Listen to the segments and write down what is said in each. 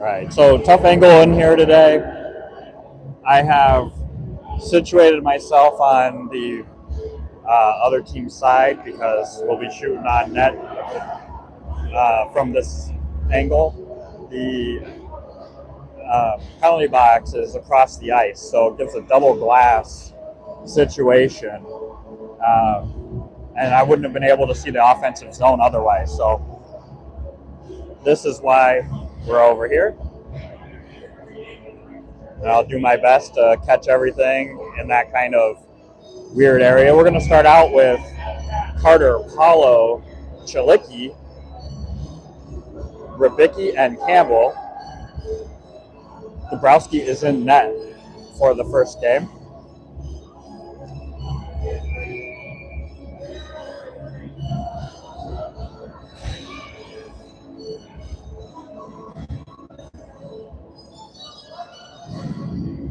All right, so tough angle in here today. I have situated myself on the other team's side because we'll be shooting on net from this angle. The penalty box is across the ice, so it gives a double glass situation. And I wouldn't have been able to see the offensive zone otherwise. So this is why we're over here. And I'll do my best to catch everything in that kind of weird area. We're going to start out with Carter, Paulo, Chilicki, Rybicki, and Campbell. Dabrowski is in net for the first game.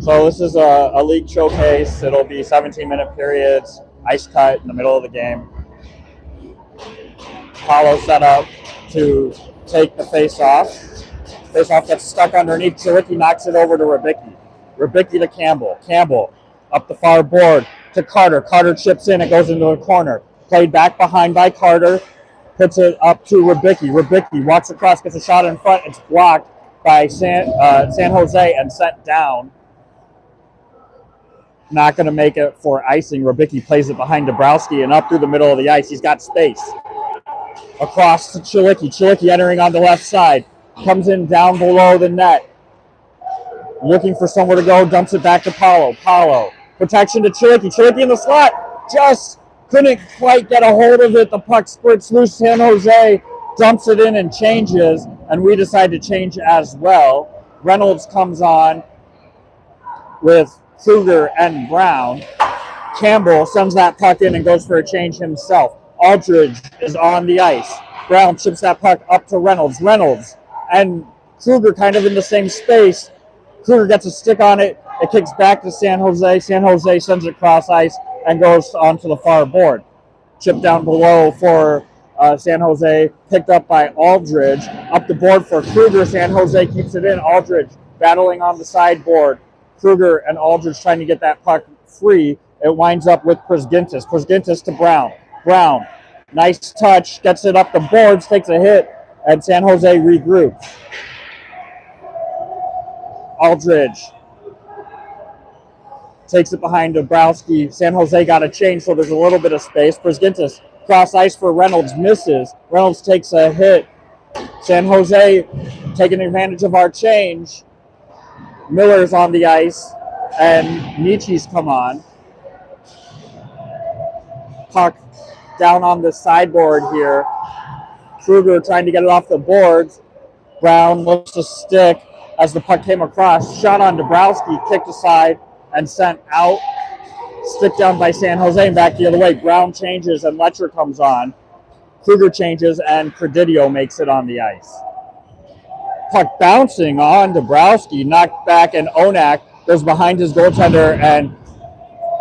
So this is a league showcase. It'll be 17-minute periods, ice cut in the middle of the game. Paulo set up to take the face-off. Face-off gets stuck underneath. Chilicki knocks it over to Rybicki. Rybicki to Campbell. Campbell up the far board to Carter. Carter chips in. It goes into the corner. Played back behind by Carter. Puts it up to Rybicki. Rybicki walks across, gets a shot in front. It's blocked by San Jose and sent down. Not going to make it for icing. Rybicki plays it behind Dabrowski and up through the middle of the ice. He's got space. Across to Chilicki. Chilicki entering on the left side. Comes in down below the net. Looking for somewhere to go. Dumps it back to Paulo. Paulo. Protection to Chilicki. Chilicki in the slot. Just couldn't quite get a hold of it. The puck spurts loose. San Jose dumps it in and changes. And we decide to change as well. Reynolds comes on with Kruger and Brown. Campbell sends that puck in and goes for a change himself. Aldridge is on the ice. Brown chips that puck up to Reynolds. Reynolds and Kruger kind of in the same space. Kruger gets a stick on it. It kicks back to San Jose. San Jose sends it cross ice and goes onto the far board. Chip down below for San Jose, picked up by Aldridge. Up the board for Kruger. San Jose keeps it in. Aldridge battling on the sideboard. Kruger and Aldridge trying to get that puck free. It winds up with Prisgintis. Prisgintis to Brown. Brown, nice touch, gets it up the boards, takes a hit, and San Jose regroups. Aldridge takes it behind Dabrowski. San Jose got a change, so there's a little bit of space. Prisgintis cross ice for Reynolds, misses. Reynolds takes a hit. San Jose taking advantage of our change. Miller's on the ice, and Nietzsche's come on. Puck down on the sideboard here. Kruger trying to get it off the boards. Brown looks to stick as the puck came across. Shot on Dabrowski, kicked aside, and sent out. Stick down by San Jose and back the other way. Brown changes, and Letcher comes on. Kruger changes, and Credidio makes it on the ice. Puck bouncing on Dabrowski, knocked back, and Onak goes behind his goaltender and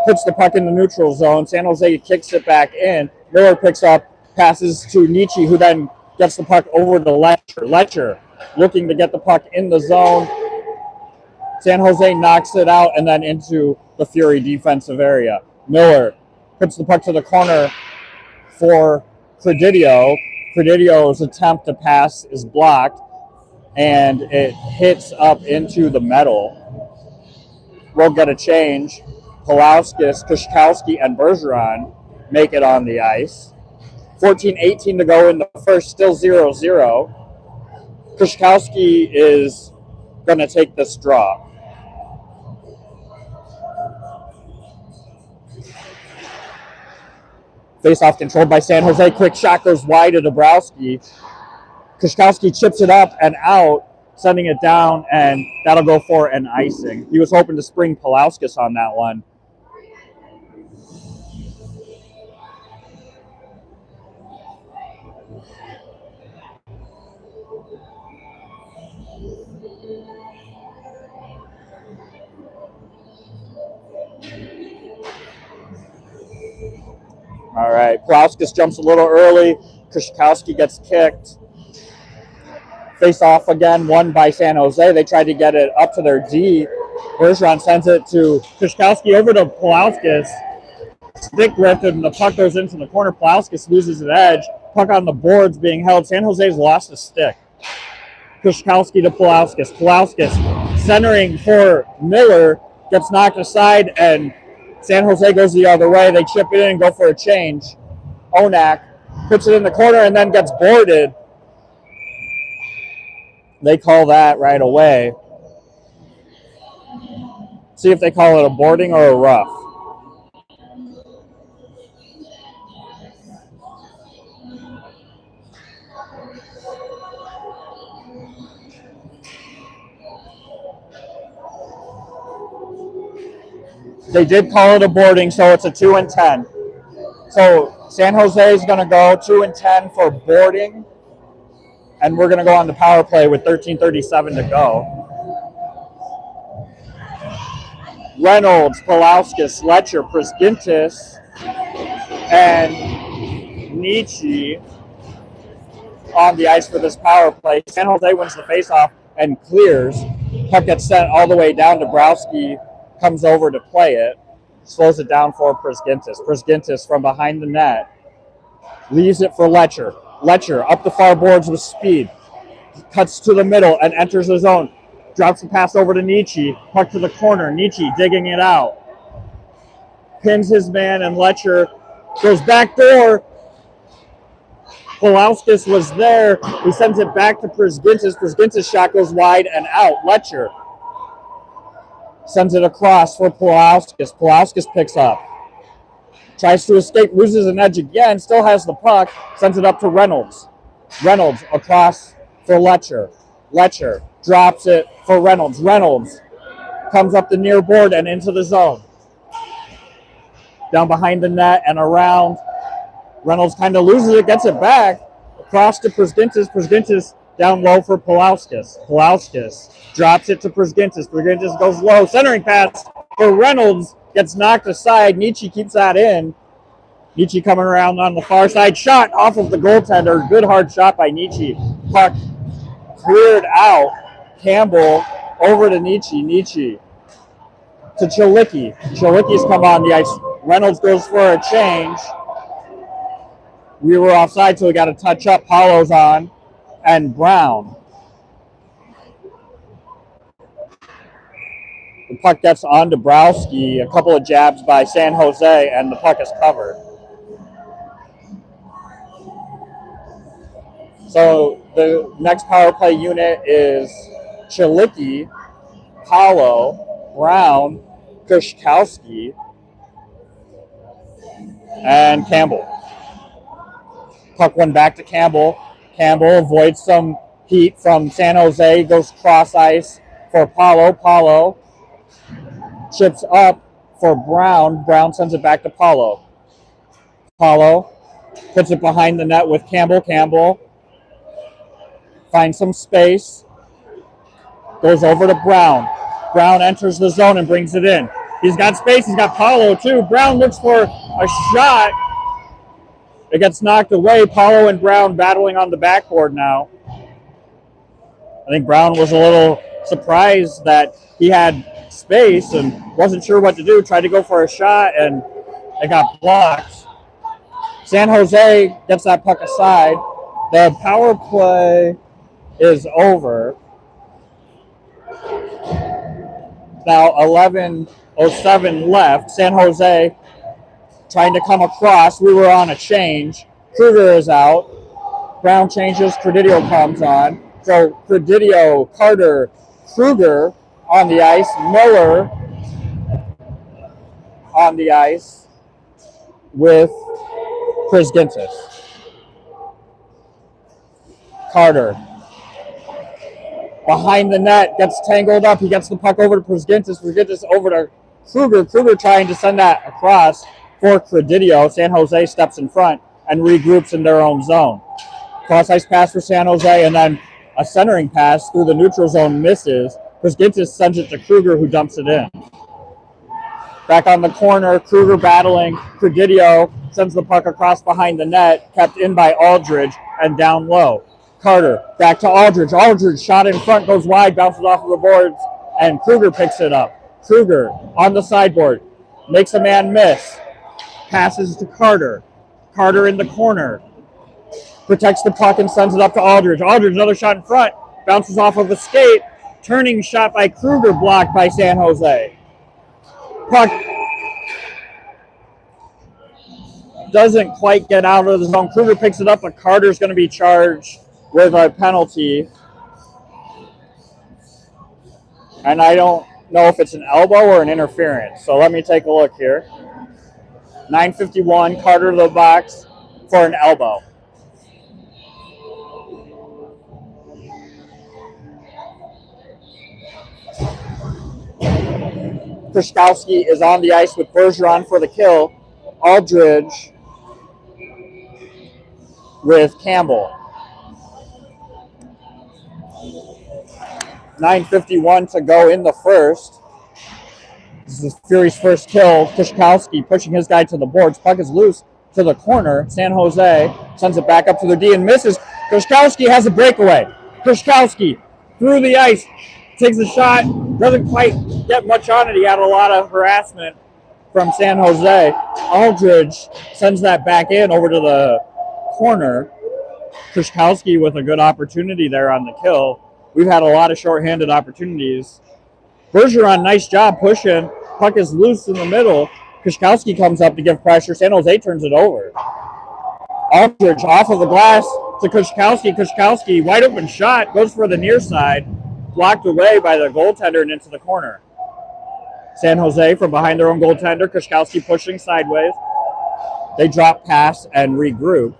puts the puck in the neutral zone. San Jose kicks it back in. Miller picks up, passes to Nietzsche, who then gets the puck over to Letcher. Letcher looking to get the puck in the zone. San Jose knocks it out and then into the Fury defensive area. Miller puts the puck to the corner for Credidio. Credidio's attempt to pass is blocked, and it hits up into the metal. We'll get a change. Pulauskas, Kushkowski, and Bergeron make it on the ice. 14:18 to go in the first, still 0-0. Kushkowski is going to take this draw. Face-off controlled by San Jose. Quick shot goes wide to Dabrowski. Kushkowski chips it up and out, sending it down, and that'll go for an icing. He was hoping to spring Pulauskas on that one. All right, Pulauskas jumps a little early. Kushkowski gets kicked. Face off again, won by San Jose. They tried to get it up to their D. Bergeron sends it to Kushkowski over to Pulauskas. Stick lifted, and the puck goes into the corner. Pulauskas loses an edge. Puck on the boards being held. San Jose's lost a stick. Kushkowski to Pulauskas. Pulauskas centering for Miller. Gets knocked aside, and San Jose goes the other way. They chip it in and go for a change. Onak puts it in the corner and then gets boarded. They call that right away. See if they call it a boarding or a rough. They did call it a boarding, so it's a 2 and 10. So San Jose is going to go 2 and 10 for boarding, and we're going to go on the power play with 13:37 to go. Reynolds, Pulauskas, Letcher, Prisgintis, and Nietzsche on the ice for this power play. San Jose wins the faceoff and clears. Puck gets sent all the way down. Dabrowski comes over to play it, slows it down for Prisgintis. Prisgintis from behind the net leaves it for Letcher. Letcher up the far boards with speed, cuts to the middle and enters the zone. Drops the pass over to Nietzsche. Puck to the corner. Nietzsche digging it out. Pins his man, and Letcher goes back door. Pulauskas was there. He sends it back to Prisgintis. Prisgintis' shot goes wide and out. Letcher sends it across for Pulauskas. Pulauskas picks up. Tries to escape, loses an edge again, still has the puck, sends it up to Reynolds. Reynolds across for Letcher. Letcher drops it for Reynolds. Reynolds comes up the near board and into the zone. Down behind the net and around. Reynolds kind of loses it, gets it back. Across to Prisgintis. Prisgintis down low for Pulauskas. Pulauskas drops it to Prisgintis. Prisgintis goes low. Centering pass for Reynolds. Gets knocked aside. Nietzsche keeps that in. Nietzsche coming around on the far side. Shot off of the goaltender. Good hard shot by Nietzsche. Puck cleared out. Campbell over to Nietzsche. Nietzsche to Chilicki. Chilicki's come on the ice. Reynolds goes for a change. We were offside, so we got to touch up. Paulo's on. And Brown. The puck gets on Dabrowski. A couple of jabs by San Jose, and the puck is covered. So the next power play unit is Chilicki, Paulo, Brown, Kushkowski, and Campbell. Puck went back to Campbell. Campbell avoids some heat from San Jose, goes cross ice for Paulo. Paulo chips up for Brown. Brown sends it back to Paulo. Paulo puts it behind the net with Campbell. Campbell finds some space. Goes over to Brown. Brown enters the zone and brings it in. He's got space. He's got Paulo too. Brown looks for a shot. It gets knocked away. Paulo and Brown battling on the backboard now. I think Brown was a little surprised that he had space and wasn't sure what to do. Tried to go for a shot, and it got blocked. San Jose gets that puck aside. The power play is over. Now 11:07 left. San Jose trying to come across. We were on a change. Kruger is out. Brown changes. Credidio comes on. So Credidio, Carter, Kruger on the ice. Miller on the ice with Chris Gintis. Carter behind the net, gets tangled up. He gets the puck over to Prusgintis. Prusgintis over to Kruger. Kruger trying to send that across for Credidio. San Jose steps in front and regroups in their own zone. Cross ice pass for San Jose, and then a centering pass through the neutral zone misses. Prusgintis sends it to Kruger, who dumps it in. Back on the corner, Kruger battling. Credidio sends the puck across behind the net, kept in by Aldridge and down low. Carter back to Aldridge. Aldridge shot in front, goes wide, bounces off of the boards, and Kruger picks it up. Kruger on the sideboard, makes a man miss, passes to Carter. Carter in the corner, protects the puck and sends it up to Aldridge. Aldridge, another shot in front, bounces off of a skate, turning shot by Kruger, blocked by San Jose. Puck doesn't quite get out of the zone. Kruger picks it up, but Carter's going to be charged with a penalty. And I don't know if it's an elbow or an interference. So let me take a look here. 9:51, Carter to the box for an elbow. Krzyzkowski is on the ice with Bergeron for the kill. Aldridge with Campbell. 9:51 to go in the first. This is Fury's first kill. Krzyzkowski pushing his guy to the boards. Puck is loose to the corner. San Jose sends it back up to the D and misses. Krzyzkowski has a breakaway. Krzyzkowski through the ice, takes a shot, doesn't quite get much on it. He had a lot of harassment from San Jose. Aldridge sends that back in over to the corner. Krzyzkowski with a good opportunity there on the kill. We've had a lot of shorthanded opportunities. Bergeron, nice job pushing. Puck is loose in the middle. Krzyzkowski comes up to give pressure. San Jose turns it over. Aldridge off of the glass to Krzyzkowski. Krzyzkowski, wide open shot, goes for the near side. Blocked away by the goaltender and into the corner. San Jose from behind their own goaltender. Krzyzkowski pushing sideways. They drop pass and regroup.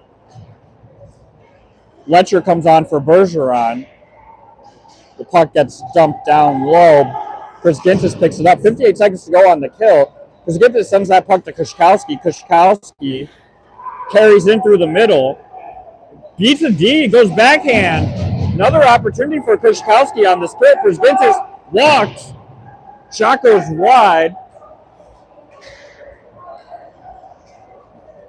Letcher comes on for Bergeron. The puck gets dumped down low. Chris Gintis picks it up. 58 seconds to go on the kill. Chris Gintis sends that puck to Krzyzkowski. Krzyzkowski carries in through the middle. Beats a D, goes backhand. Another opportunity for Krzyzkowski on the split. Chris Gintis walks. Shot goes wide.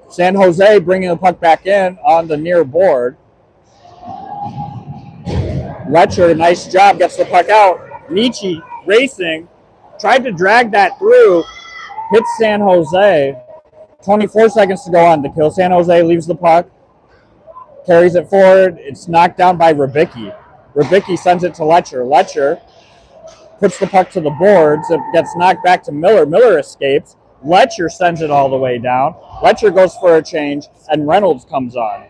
San Jose bringing the puck back in on the near board. Letcher, nice job, gets the puck out. Nietzsche racing, tried to drag that through, hits San Jose. 24 seconds to go on the kill. San Jose leaves the puck, carries it forward. It's knocked down by Rybicki. Rybicki sends it to Letcher. Letcher puts the puck to the boards. It gets knocked back to Miller. Miller escapes. Letcher sends it all the way down. Letcher goes for a change, and Reynolds comes on.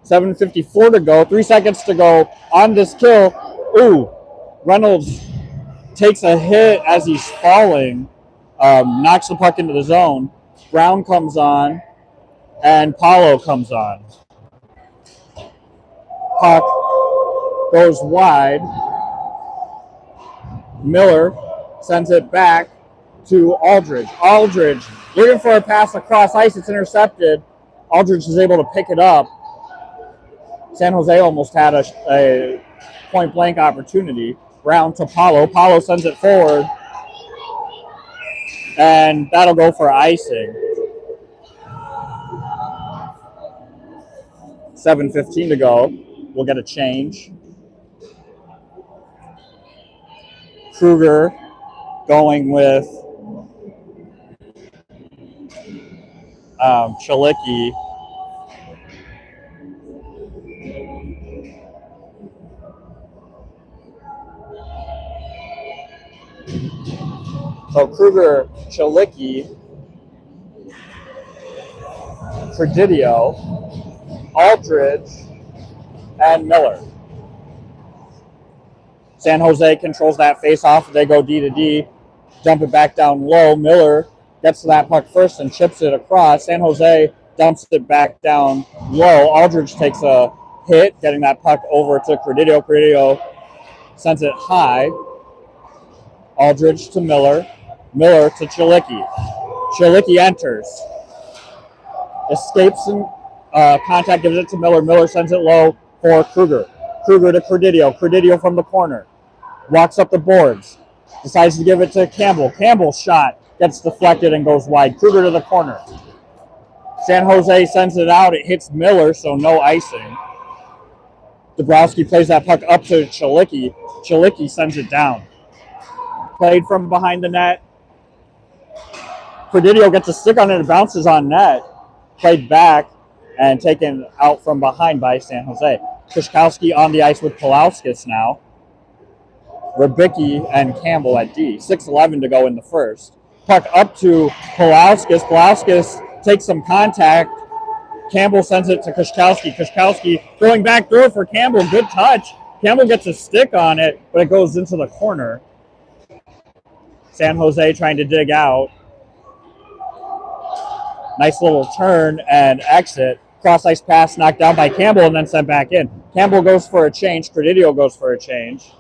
7:54 to go. 3 seconds to go on this kill. Ooh, Reynolds takes a hit as he's falling, knocks the puck into the zone. Brown comes on, and Paulo comes on. Puck goes wide. Miller sends it back to Aldridge. Aldridge looking for a pass across ice. It's intercepted. Aldridge is able to pick it up. San Jose almost had a point-blank opportunity. Brown to Paulo. Paulo sends it forward. And that'll go for icing. 7:15 to go. We'll get a change. Kruger going with Chilicki. So Kruger, Chilicki, Credidio, Aldridge, and Miller. San Jose controls that face-off. They go D to D, dump it back down low. Miller gets to that puck first and chips it across. San Jose dumps it back down low. Aldridge takes a hit, getting that puck over to Credidio. Credidio sends it high. Aldridge to Miller. Miller to Chilicki. Chilicki enters. Escapes and contact, gives it to Miller. Miller sends it low for Kruger. Kruger to Credidio. Credidio from the corner. Walks up the boards. Decides to give it to Campbell. Campbell's shot gets deflected and goes wide. Kruger to the corner. San Jose sends it out. It hits Miller, so no icing. Dabrowski plays that puck up to Chilicki. Chilicki sends it down. Played from behind the net. Credidio gets a stick on it. It bounces on net. Played back and taken out from behind by San Jose. Kushkowski on the ice with Pulauskas now. Rybicki and Campbell at D. 6:11 to go in the first. Puck up to Pulauskas. Pulauskas takes some contact. Campbell sends it to Kushkowski. Kushkowski going back door for Campbell. Good touch. Campbell gets a stick on it, but it goes into the corner. San Jose trying to dig out. Nice little turn and exit. Cross-ice pass knocked down by Campbell and then sent back in. Campbell goes for a change. Credidio goes for a change.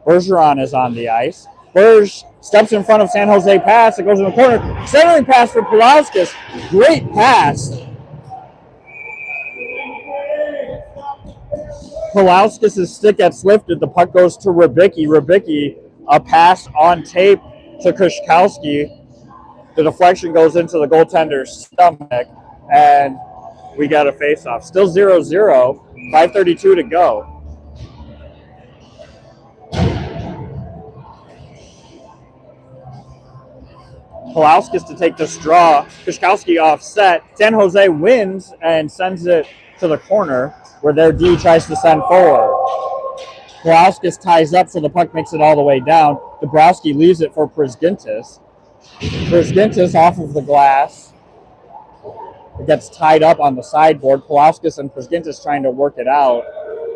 Bergeron is on the ice. Berge steps in front of San Jose pass. It goes in the corner. Centering pass for Pulauskas. Great pass. Pulauskas' stick gets lifted. The puck goes to Rybicki. Rybicki, a pass on tape to Kushkowski. The deflection goes into the goaltender's stomach, and we got a face-off. Still 0-0, 5:32 to go. Pulauskas to take this draw. Kushkowski offset. San Jose wins and sends it to the corner where their D tries to send forward. Pulauskas ties up so the puck makes it all the way down. Dabrowski leaves it for Prisgintis. Prisgintis off of the glass. It gets tied up on the sideboard. Pulauskas and Prisgintis trying to work it out.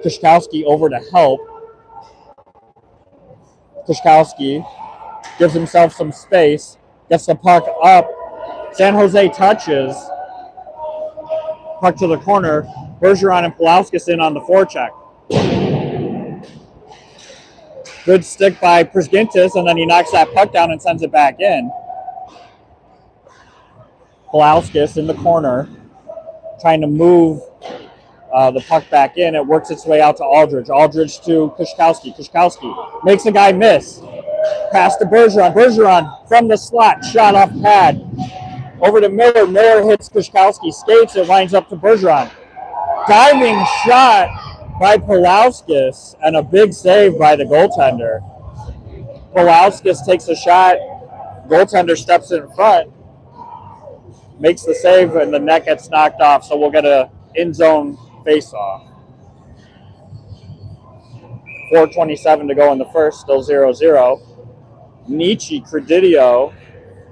Kushkowski over to help. Kushkowski gives himself some space. Gets the puck up. San Jose touches. Puck to the corner. Bergeron and Pulauskas in on the forecheck. Good stick by Prisgintis, and then he knocks that puck down and sends it back in. Pulauskas in the corner, trying to move the puck back in. It works its way out to Aldridge. Aldridge to Kushkowski. Kushkowski makes a guy miss. Pass to Bergeron. Bergeron from the slot. Shot off pad. Over to Miller. Miller hits Kushkowski. Skates. It lines up to Bergeron. Diving shot by Pulauskas and a big save by the goaltender. Pulauskas takes a shot. Goaltender steps in front. Makes the save and the net gets knocked off. So we'll get a in-zone face-off. 4:27 to go in the first. Still 0-0. Nietzsche, Credidio,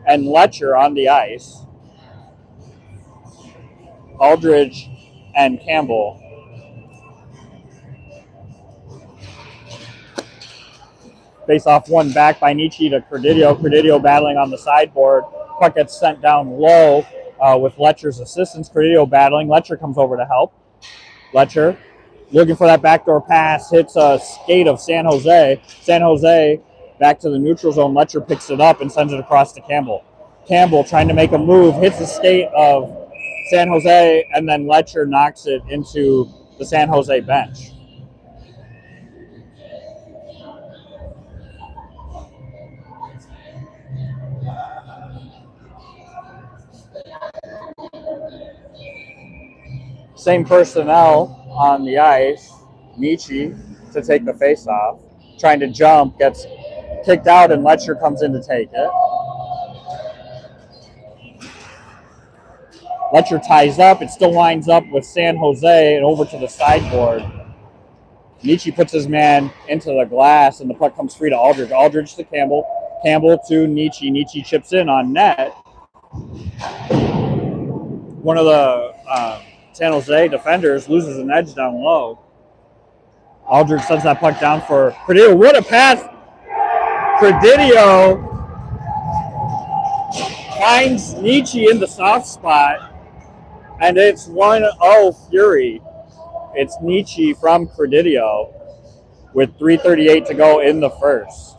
and Letcher on the ice. Aldridge and Campbell. Face off one back by Nietzsche to Credidio. Credidio battling on the sideboard. Puck gets sent down low with Letcher's assistance. Credidio battling. Letcher comes over to help. Letcher looking for that backdoor pass. Hits a skate of San Jose. San Jose back to the neutral zone. Letcher picks it up and sends it across to Campbell. Campbell trying to make a move. Hits the skate of San Jose, and then Letcher knocks it into the San Jose bench. Same personnel on the ice. Nietzsche to take the face-off. Trying to jump, gets kicked out, and Letcher comes in to take it. Letcher ties up. It still lines up with San Jose and over to the sideboard. Nietzsche puts his man into the glass, and the puck comes free to Aldridge. Aldridge to Campbell. Campbell to Nietzsche. Nietzsche chips in on net. One of the San Jose defenders loses an edge down low. Aldridge sends that puck down for Credidio. What a pass! Credidio finds Nietzsche in the soft spot, and it's 1-0 Fury. It's Nietzsche from Credidio with 3:38 to go in the first.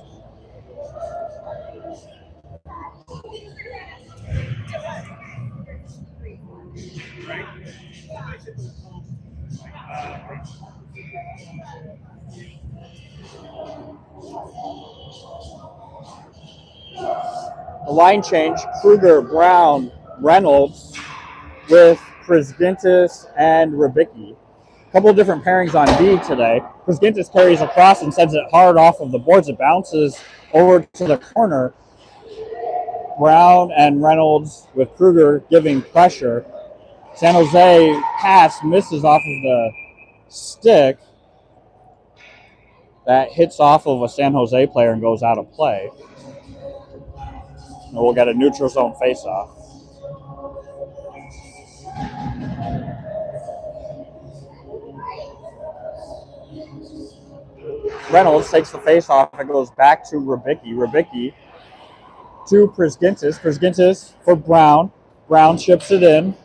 The line change, Kruger, Brown, Reynolds with Prisgintis and Rybicki. A couple of different pairings on B today. Prisgintis carries across and sends it hard off of the boards. It bounces over to the corner. Brown and Reynolds with Kruger giving pressure. San Jose pass misses off of the stick. That hits off of a San Jose player and goes out of play. And we'll get a neutral zone faceoff. Reynolds takes the faceoff and goes back to Rybicki. Rybicki to Prisgintis. Prisgintis for Brown. Brown chips it in.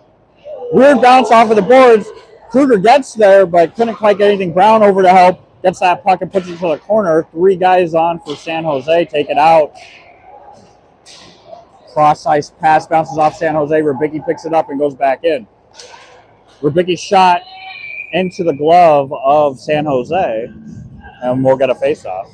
Weird bounce off of the boards. Kruger gets there, but couldn't quite get anything. Brown over to help. Gets that puck and puts it to the corner. 3 guys on for San Jose. Take it out. Cross-ice pass bounces off San Jose. Rybicki picks it up and goes back in. Rybicki shot into the glove of San Jose, and we'll get a face-off.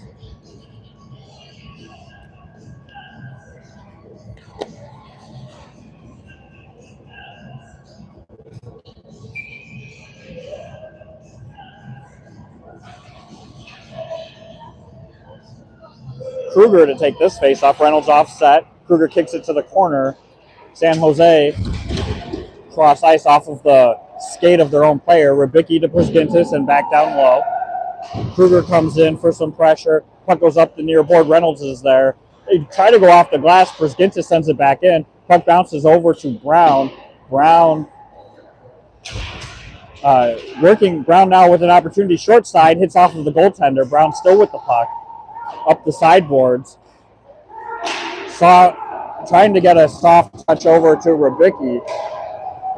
Kruger to take this face-off. Reynolds offset. Kruger kicks it to the corner. San Jose cross ice off of the skate of their own player. Rybicki to Prisgintis and back down low. Kruger comes in for some pressure. Puck goes up the near board. Reynolds is there. They try to go off the glass. Prisgintis sends it back in. Puck bounces over to Brown. Brown Brown now with an opportunity. Short side. Hits off of the goaltender. Brown still with the puck. Up the sideboards. Trying to get a soft touch over to Rybicki.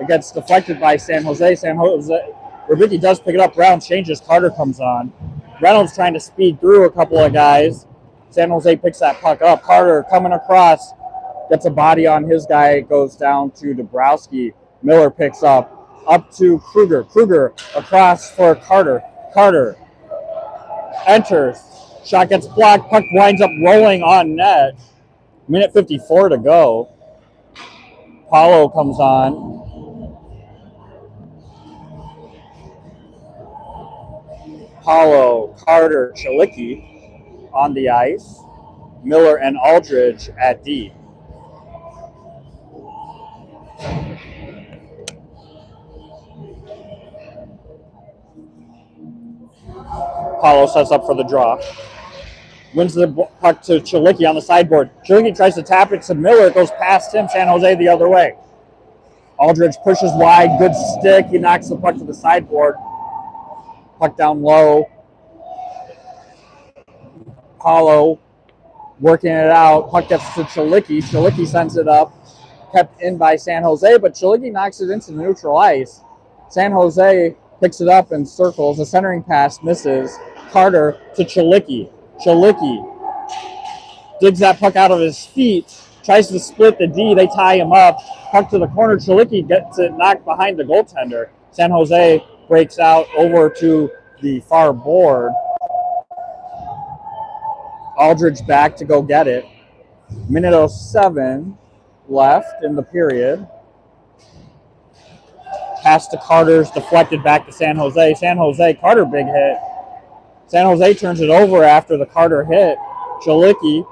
It gets deflected by San Jose. Rybicki does pick it up. Brown changes. Carter comes on. Reynolds trying to speed through a couple of guys. San Jose picks that puck up. Carter coming across. Gets a body on his guy. Goes down to Dabrowski. Miller picks up to Kruger. Kruger across for Carter. Carter enters. Shot gets blocked. Puck winds up rolling on net. Minute 54 to go. Paulo comes on. Paulo, Carter, Chilicki on the ice. Miller and Aldridge at D. Paulo sets up for the draw. Wins the puck to Chilicki on the sideboard. Chilicki tries to tap it to Miller. It goes past him. San Jose the other way. Aldridge pushes wide. Good stick. He knocks the puck to the sideboard. Puck down low. Paulo working it out. Puck gets to Chilicki. Chilicki sends it up. Kept in by San Jose, but Chilicki knocks it into the neutral ice. San Jose picks it up and circles. A centering pass misses. Carter to Chilicki. Chilicki digs that puck out of his feet, tries to split the D. They tie him up. Puck to the corner. Chilicki gets it knocked behind the goaltender. San Jose breaks out over to the far board. Aldridge back to go get it. Minute 07 left in the period. Pass to Carter's deflected back to San Jose. San Jose, Carter big hit. San Jose turns it over after the Carter hit. Chilicki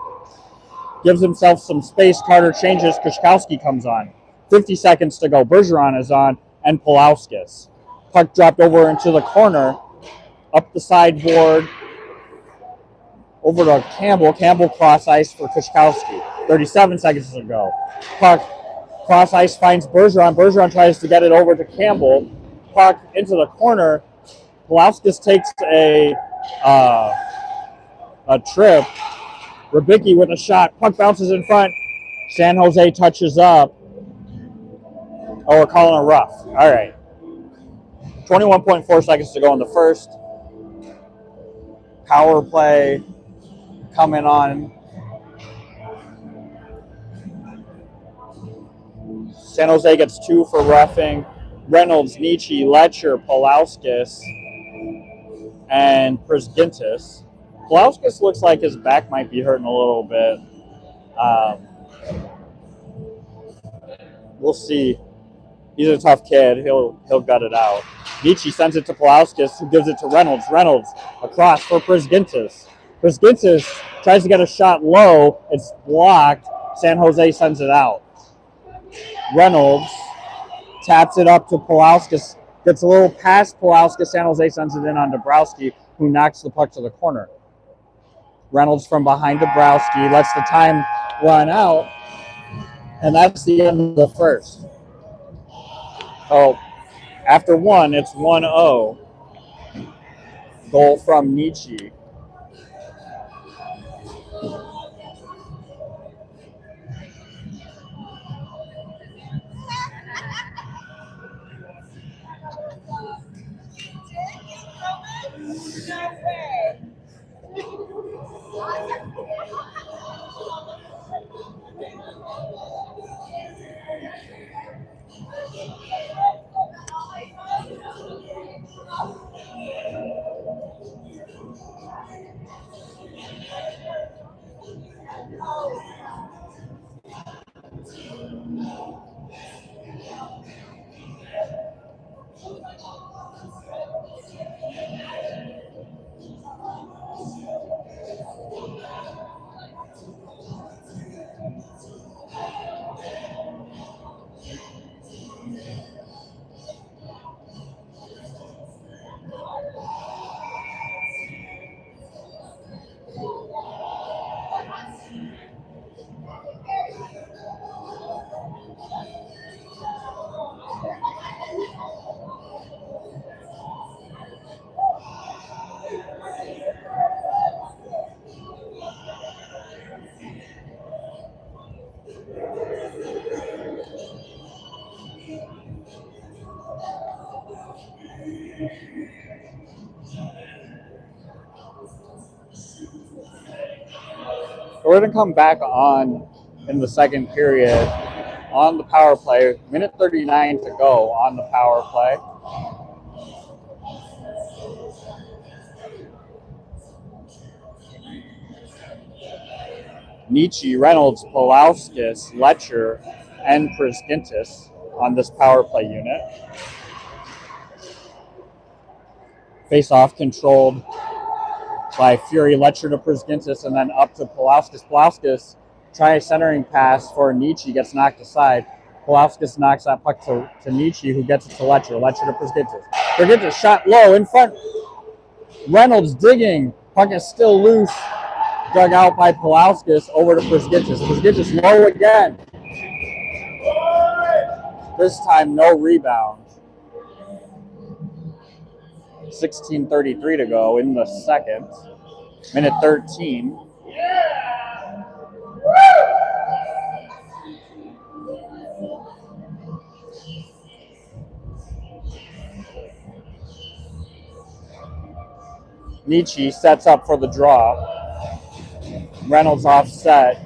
gives himself some space. Carter changes. Kushkowski comes on. 50 seconds to go. Bergeron is on, and Pulauskas. Puck dropped over into the corner. Up the sideboard. Over to Campbell. Campbell cross ice for Kushkowski. 37 seconds to go. Puck cross ice finds Bergeron. Bergeron tries to get it over to Campbell. Puck into the corner. Pulauskas takes a a trip. Rybicki with a shot. Puck bounces in front. San Jose touches up. Oh, we're calling a rough. All right. 21.4 seconds to go in the first. Power play coming on. San Jose gets 2 for roughing. Reynolds, Nietzsche, Letcher, Pulauskas, and Prisgintis. Pulauskas looks like his back might be hurting a little bit. We'll see. He's a tough kid. He'll gut it out. Nietzsche sends it to Pulauskas, who gives it to Reynolds. Reynolds across for Prisgintis. Prisgintis tries to get a shot low. It's blocked. San Jose sends it out. Reynolds taps it up to Pulauskas. Gets a little past Pulauskas. San Jose sends it in on Dabrowski, who knocks the puck to the corner. Reynolds from behind Dabrowski lets the time run out. And that's the end of the first. Oh, after 1, it's 1-0. Goal from Nietzsche. We're going to come back on in the second period on the power play. Minute 39 to go on the power play. Nietzsche, Reynolds, Pulauskas, Letcher, and Prisgintis on this power play unit. Face-off controlled by Fury. Letcher to Prisgintis, and then up to Pulauskas. Pulauskas tries centering pass for Nietzsche, gets knocked aside. Pulauskas knocks that puck to Nietzsche, who gets it to Letcher. Letcher to Prisgintis. Prisgintis shot low in front. Reynolds digging. Puck is still loose. Dug out by Pulauskas over to Prisgintis. Prisgintis low again. This time, no rebound. 16:33 to go in the second. Minute 13. Nietzsche sets up for the draw. Reynolds offset.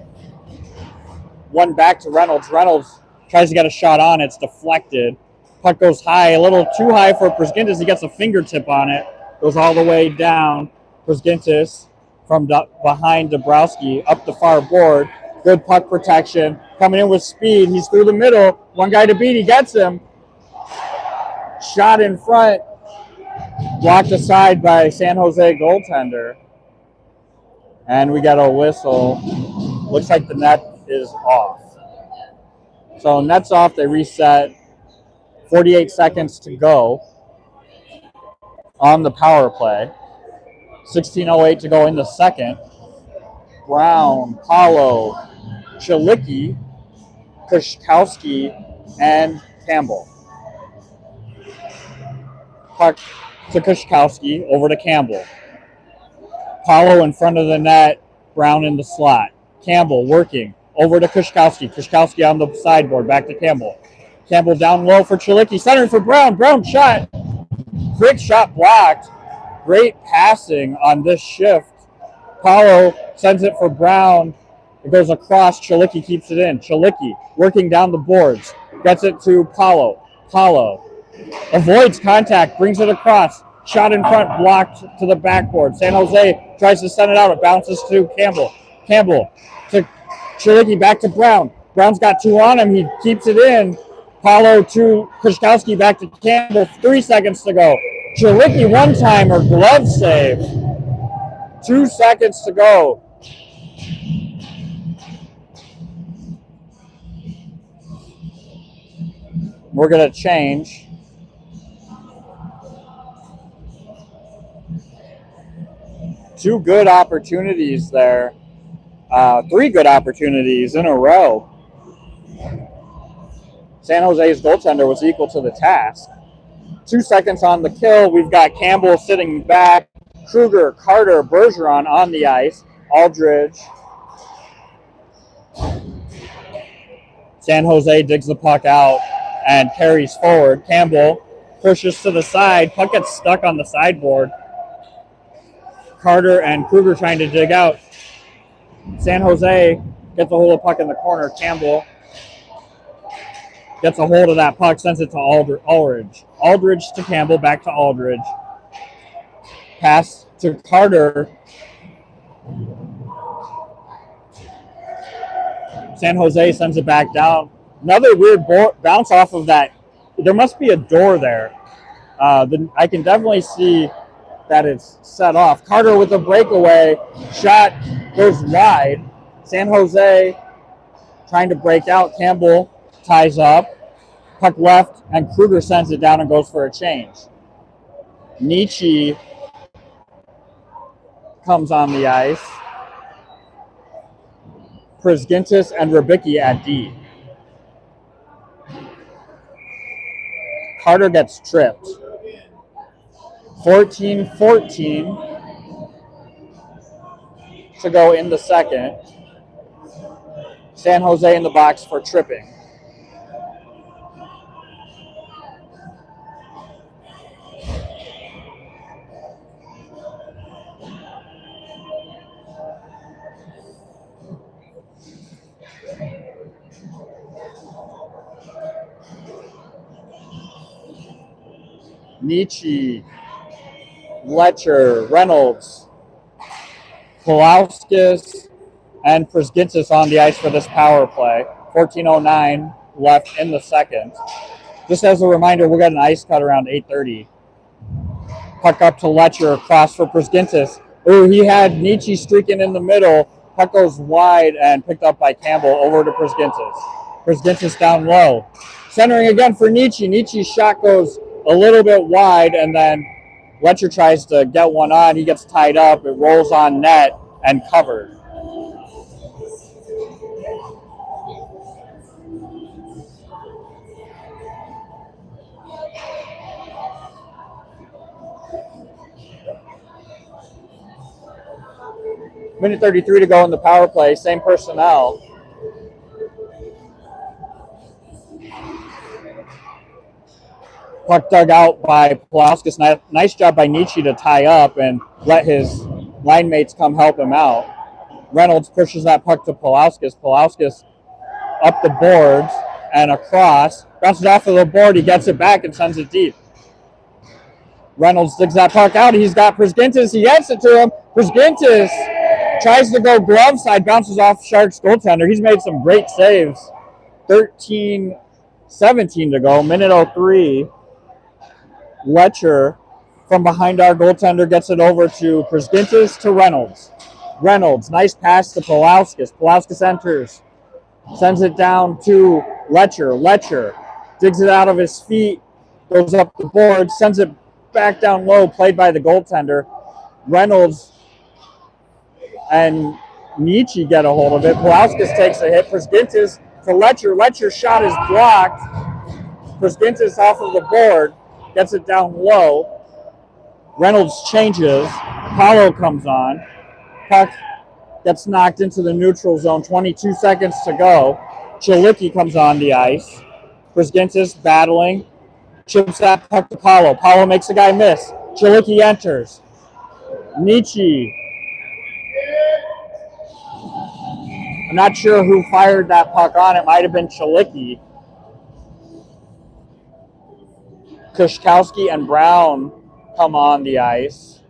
One back to Reynolds. Reynolds tries to get a shot on. It's deflected. Puck goes high, a little too high for Prisgintis. He gets a fingertip on it. Goes all the way down. Prisgintis from behind Dabrowski up the far board. Good puck protection. Coming in with speed. He's through the middle. One guy to beat. He gets him. Shot in front. Blocked aside by San Jose goaltender. And we got a whistle. Looks like the net is off. So net's off. They reset. 48 seconds to go on the power play. 16:08 to go in the second. Brown, Paulo, Chilicki, Kushkowski, and Campbell. Puck to Kushkowski, over to Campbell. Paulo in front of the net, Brown in the slot. Campbell working over to Kushkowski. Kushkowski on the sideboard, back to Campbell. Campbell down low for Chilicki, centering for Brown. Brown shot. Quick shot blocked. Great passing on this shift. Paulo sends it for Brown. It goes across. Chilicki keeps it in. Chilicki working down the boards. Gets it to Paulo. Paulo avoids contact, brings it across. Shot in front, blocked to the backboard. San Jose tries to send it out. It bounces to Campbell. Campbell to Chilicki, back to Brown. Brown's got two on him. He keeps it in. Paulo to Kushkowski, back to Campbell. 3 seconds to go. Chilicki one-timer, glove save. 2 seconds to go. We're going to change. Two good opportunities there. 3 good opportunities in a row. San Jose's goaltender was equal to the task. 2 seconds on the kill. We've got Campbell sitting back. Kruger, Carter, Bergeron on the ice. Aldridge. San Jose digs the puck out and carries forward. Campbell pushes to the side. Puck gets stuck on the sideboard. Carter and Kruger trying to dig out. San Jose gets a hold of the puck in the corner. Campbell gets a hold of that puck, sends it to Aldridge. Aldridge to Campbell, back to Aldridge. Pass to Carter. San Jose sends it back down. Another weird bounce off of that. There must be a door there. I can definitely see that it's set off. Carter with a breakaway. Shot goes wide. San Jose trying to break out. Campbell ties up. Puck left, and Kruger sends it down and goes for a change. Nietzsche comes on the ice. Prisgintis and Rybicki at D. Carter gets tripped. 14-14 to go in the second. San Jose in the box for tripping. Nietzsche, Letcher, Reynolds, Pulauskas, and Prisgintis on the ice for this power play. 14:09 left in the second. Just as a reminder, we'll get an ice cut around 8:30. Puck up to Letcher, across for Prisgintis. Ooh, he had Nietzsche streaking in the middle. Puck goes wide and picked up by Campbell, over to Prisgintis. Prisgintis down low. Centering again for Nietzsche. Nietzsche's shot goes a little bit wide, and then Letcher tries to get one on. He gets tied up. It rolls on net and covered. Minute 33 to go in the power play. Same personnel. Puck dug out by Pulauskas. Nice job by Nietzsche to tie up and let his line mates come help him out. Reynolds pushes that puck to Pulauskas. Pulauskas up the boards and across. Bounces off of the board. He gets it back and sends it deep. Reynolds digs that puck out. He's got Prisgintis. He gets it to him. Prisgintis tries to go glove side. Bounces off Sharks goaltender. He's made some great saves. 13-17 to go. Minute 03. Letcher from behind our goaltender gets it over to Prisgintis to Reynolds. Reynolds, nice pass to Pulauskas. Pulauskas enters. Sends it down to Letcher. Letcher digs it out of his feet. Goes up the board. Sends it back down low. Played by the goaltender. Reynolds and Nietzsche get a hold of it. Pulauskas takes a hit. Prisgintis to Letcher. Letcher's shot is blocked. Prisgintis off of the board. Gets it down low. Reynolds changes. Paulo comes on. Puck gets knocked into the neutral zone. 22 seconds to go. Chilicki comes on the ice. Brzgintis battling. Chips that puck to Paulo. Paulo makes a guy miss. Chilicki enters. Nietzsche. I'm not sure who fired that puck on. It might have been Chilicki. Kushkowski and Brown come on the ice.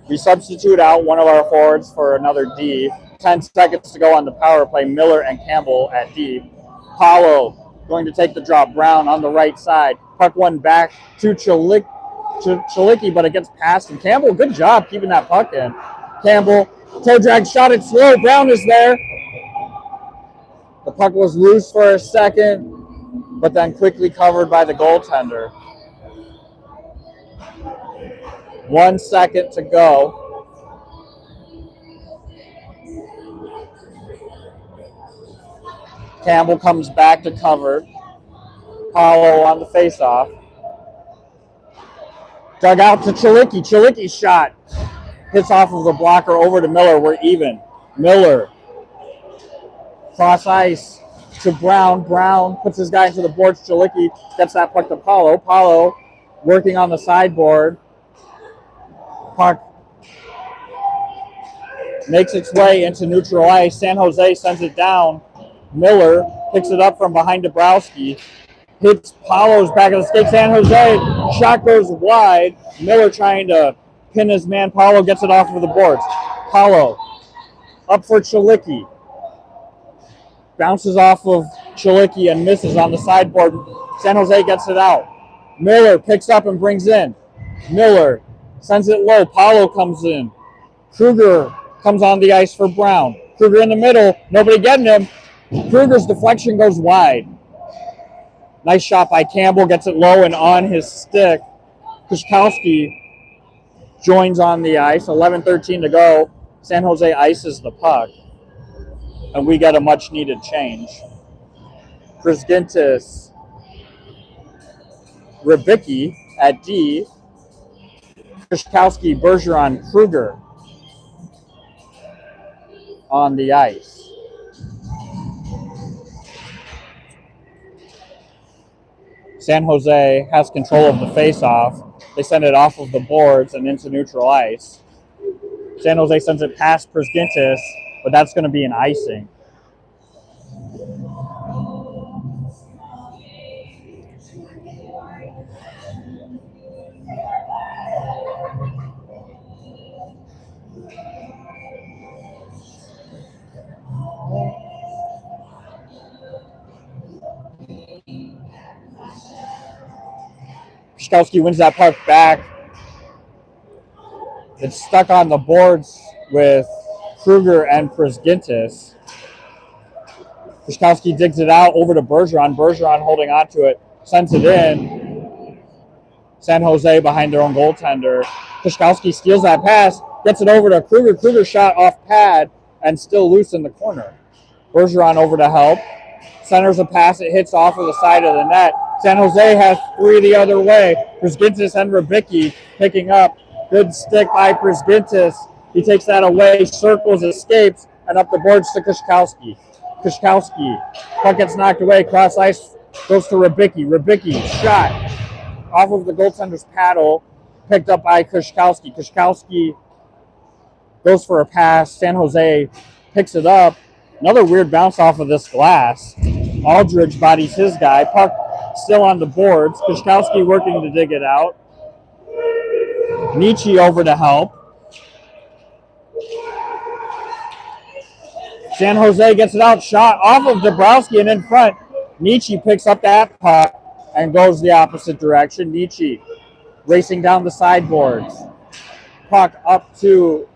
We substitute out one of our forwards for another D. 10 seconds to go on the power play. Miller and Campbell at D. Paulo going to take the drop. Brown on the right side. Puck one back to Chilicki, but it gets past. And Campbell, good job keeping that puck in. Campbell, toe drag, shot it slow. Brown is there. The puck was loose for a second, but then quickly covered by the goaltender. 1 second to go. Campbell comes back to cover. Paulo on the faceoff. Dug out to Chilicki. Chilicki's shot hits off of the blocker over to Miller. We're even. Miller. Cross ice to Brown. Brown puts his guy into the boards. Chilicki gets that puck to Paulo. Paulo working on the sideboard. Puck makes its way into neutral ice. San Jose sends it down. Miller picks it up from behind Dabrowski. Hits Paulo's back of the stick. San Jose shot goes wide. Miller trying to pin his man. Paulo gets it off of the boards. Paulo up for Chilicki. Bounces off of Chilicki and misses on the sideboard. San Jose gets it out. Miller picks up and brings in. Miller sends it low. Paulo comes in. Kruger comes on the ice for Brown. Kruger in the middle. Nobody getting him. Kruger's deflection goes wide. Nice shot by Campbell. Gets it low and on his stick. Kushkowski joins on the ice. 11:13 to go. San Jose ices the puck. And we get a much-needed change. Brzgintis, Rybicki at D. Kushkowski, Bergeron, Kruger on the ice. San Jose has control of the faceoff. They send it off of the boards and into neutral ice. San Jose sends it past Brzgintis, but that's going to be an icing. Kushkowski wins that puck back. It's stuck on the boards with Kruger and Brzgintis. Kushkowski digs it out over to Bergeron. Bergeron holding on to it, sends it in. San Jose behind their own goaltender. Kushkowski steals that pass, gets it over to Kruger. Kruger shot off pad and still loose in the corner. Bergeron over to help. Centers a pass. It hits off of the side of the net. San Jose has three the other way. Brzgintis and Rybicki picking up. Good stick by Brzgintis. He takes that away, circles, escapes, and up the boards to Kushkowski. Kushkowski. Puck gets knocked away. Cross ice goes to Rybicki. Rybicki shot off of the goaltender's paddle. Picked up by Kushkowski. Kushkowski goes for a pass. San Jose picks it up. Another weird bounce off of this glass. Aldridge bodies his guy. Puck still on the boards. Kushkowski working to dig it out. Nietzsche over to help. San Jose gets it out. Shot off of Dabrowski and in front. Nietzsche picks up that puck and goes the opposite direction. Nietzsche racing down the sideboards. Puck up to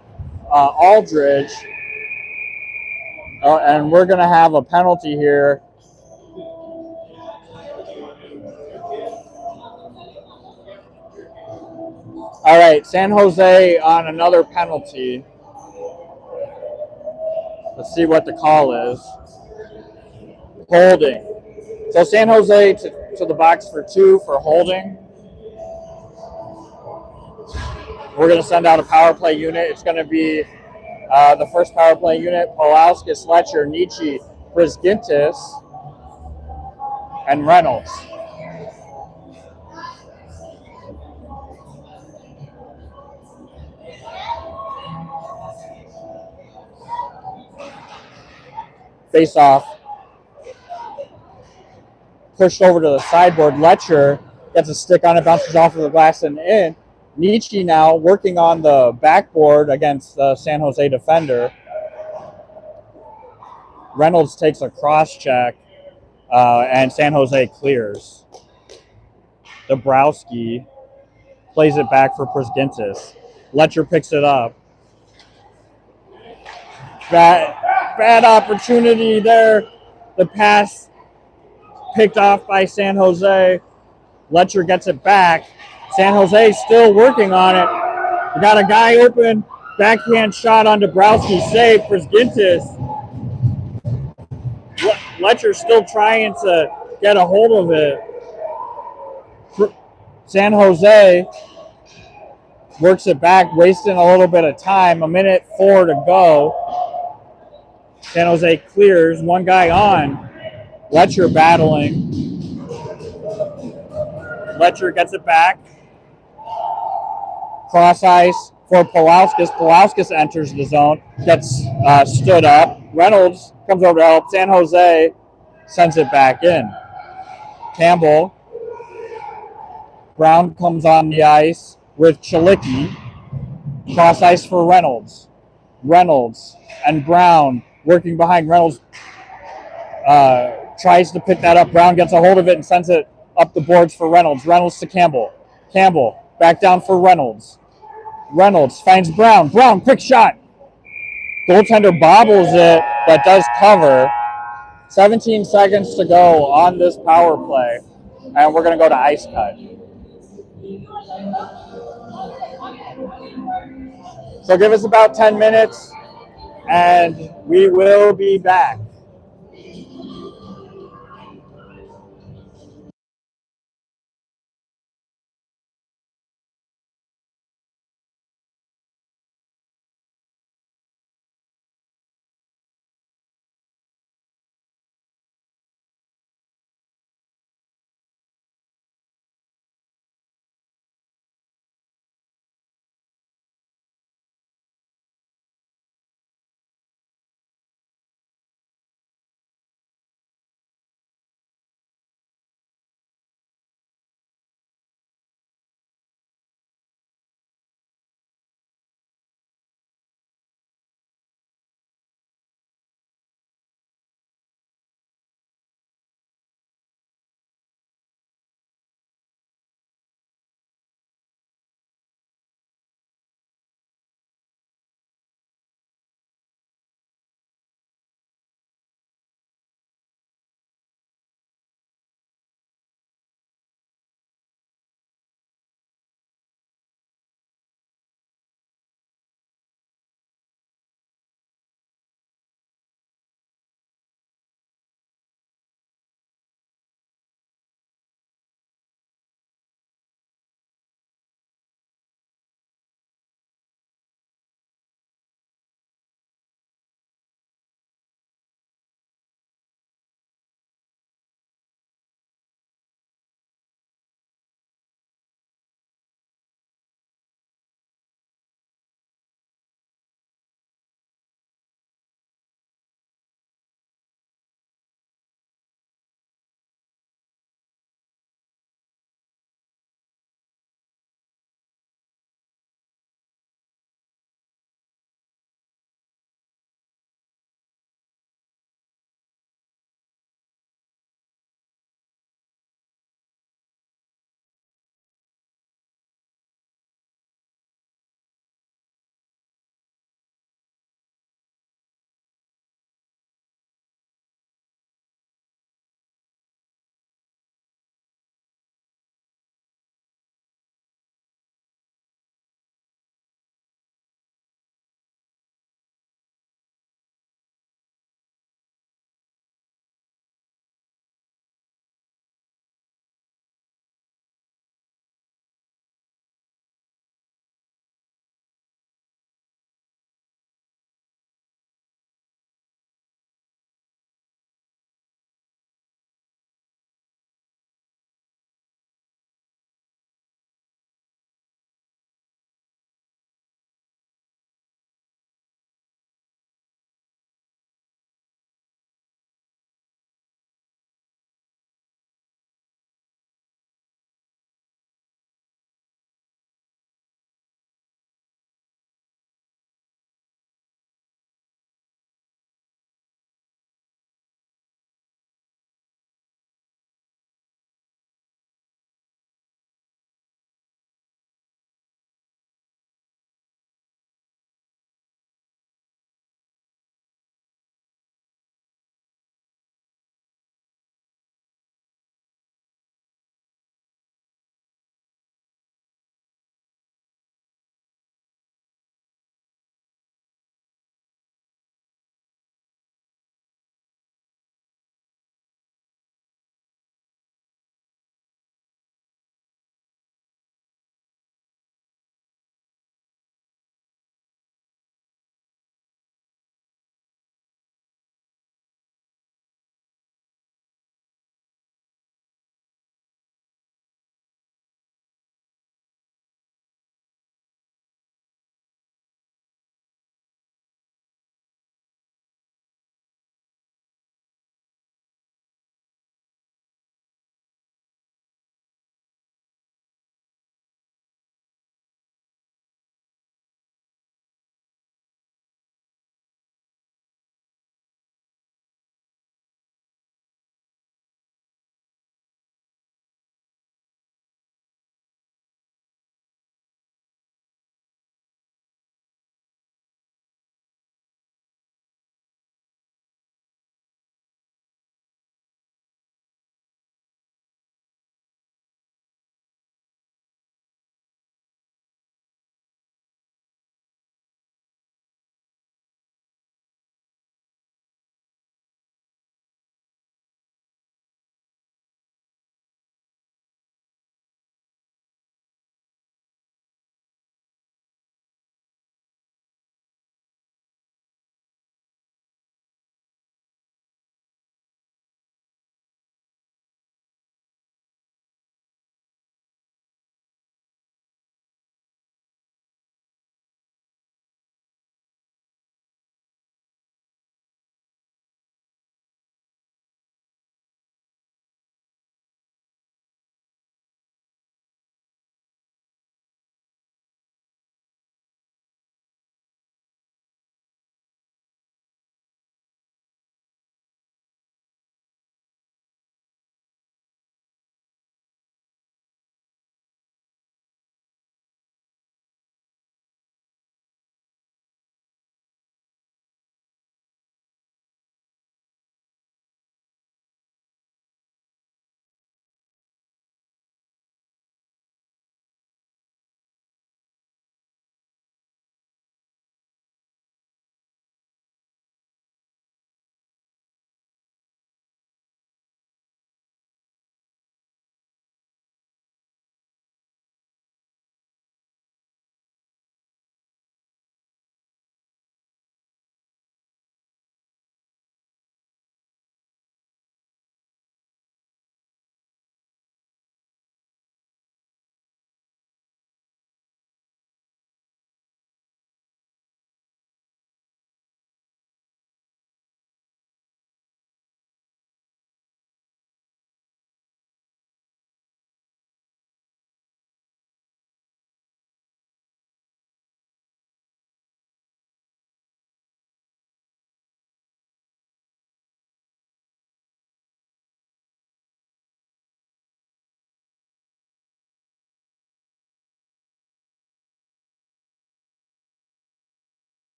Aldridge. And we're going to have a penalty here. All right, San Jose on another penalty. Let's see what the call is. Holding. So San Jose to the box for 2 for holding. We're going to send out a power play unit. It's going to be the first power play unit, Polauskas, Letcher, Nietzsche, Brisgintis, and Reynolds. Face off. Pushed over to the sideboard. Letcher gets a stick on it, bounces off of the glass and in. Nietzsche now working on the backboard against the San Jose defender. Reynolds takes a cross check, and San Jose clears. Dabrowski plays it back for Brisgintis. Letcher picks it up. Bad opportunity there. The pass picked off by San Jose. Letcher gets it back. San Jose still working on it. We got a guy open. Backhand shot on Dabrowski. Save. Brisgintis. Letcher still trying to get a hold of it. San Jose works it back, wasting a little bit of time. 1:04 to go. San Jose clears. One guy on. Letcher battling. Letcher gets it back. Cross ice for Polauskas. Polauskas enters the zone. Gets stood up. Reynolds comes over to help. San Jose sends it back in. Campbell. Brown comes on the ice with Chilicki. Cross ice for Reynolds. Reynolds and Brown working behind. Reynolds tries to pick that up. Brown gets a hold of it and sends it up the boards for Reynolds. Reynolds to Campbell. Campbell back down for Reynolds. Reynolds finds Brown. Brown, quick shot. Goaltender bobbles it, but does cover. 17 seconds to go on this power play, and we're going to go to ice cut. So give us about 10 minutes, and we will be back.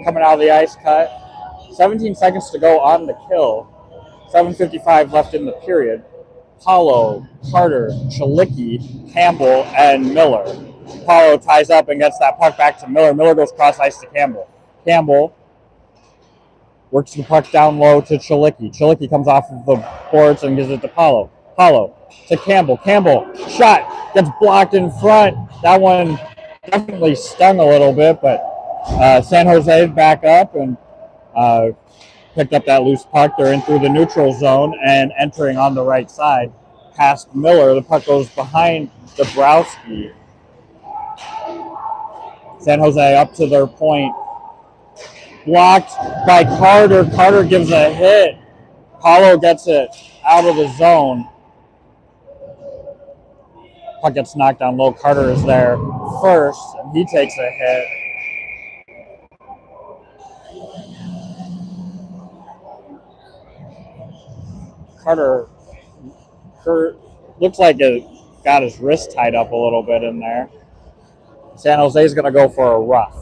Coming out of the ice cut. 17 seconds to go on the kill. 7:55 left in the period. Paulo, Carter, Chalicki, Campbell, and Miller. Paulo ties up and gets that puck back to Miller. Miller goes cross ice to Campbell. Campbell works the puck down low to Chalicki. Chalicki comes off of the boards and gives it to Paulo. Paulo to Campbell. Campbell, shot, gets blocked in front. That one definitely stung a little bit, but San Jose back up and picked up that loose puck. They're in through the neutral zone and entering on the right side past Miller. The puck goes behind Dabrowski. San Jose up to their point. Blocked by Carter. Carter gives a hit. Paulo gets it out of the zone. Puck gets knocked down low. Carter is there first, and he takes a hit. Carter looks like it got his wrist tied up a little bit in there. San Jose is going to go for a rough.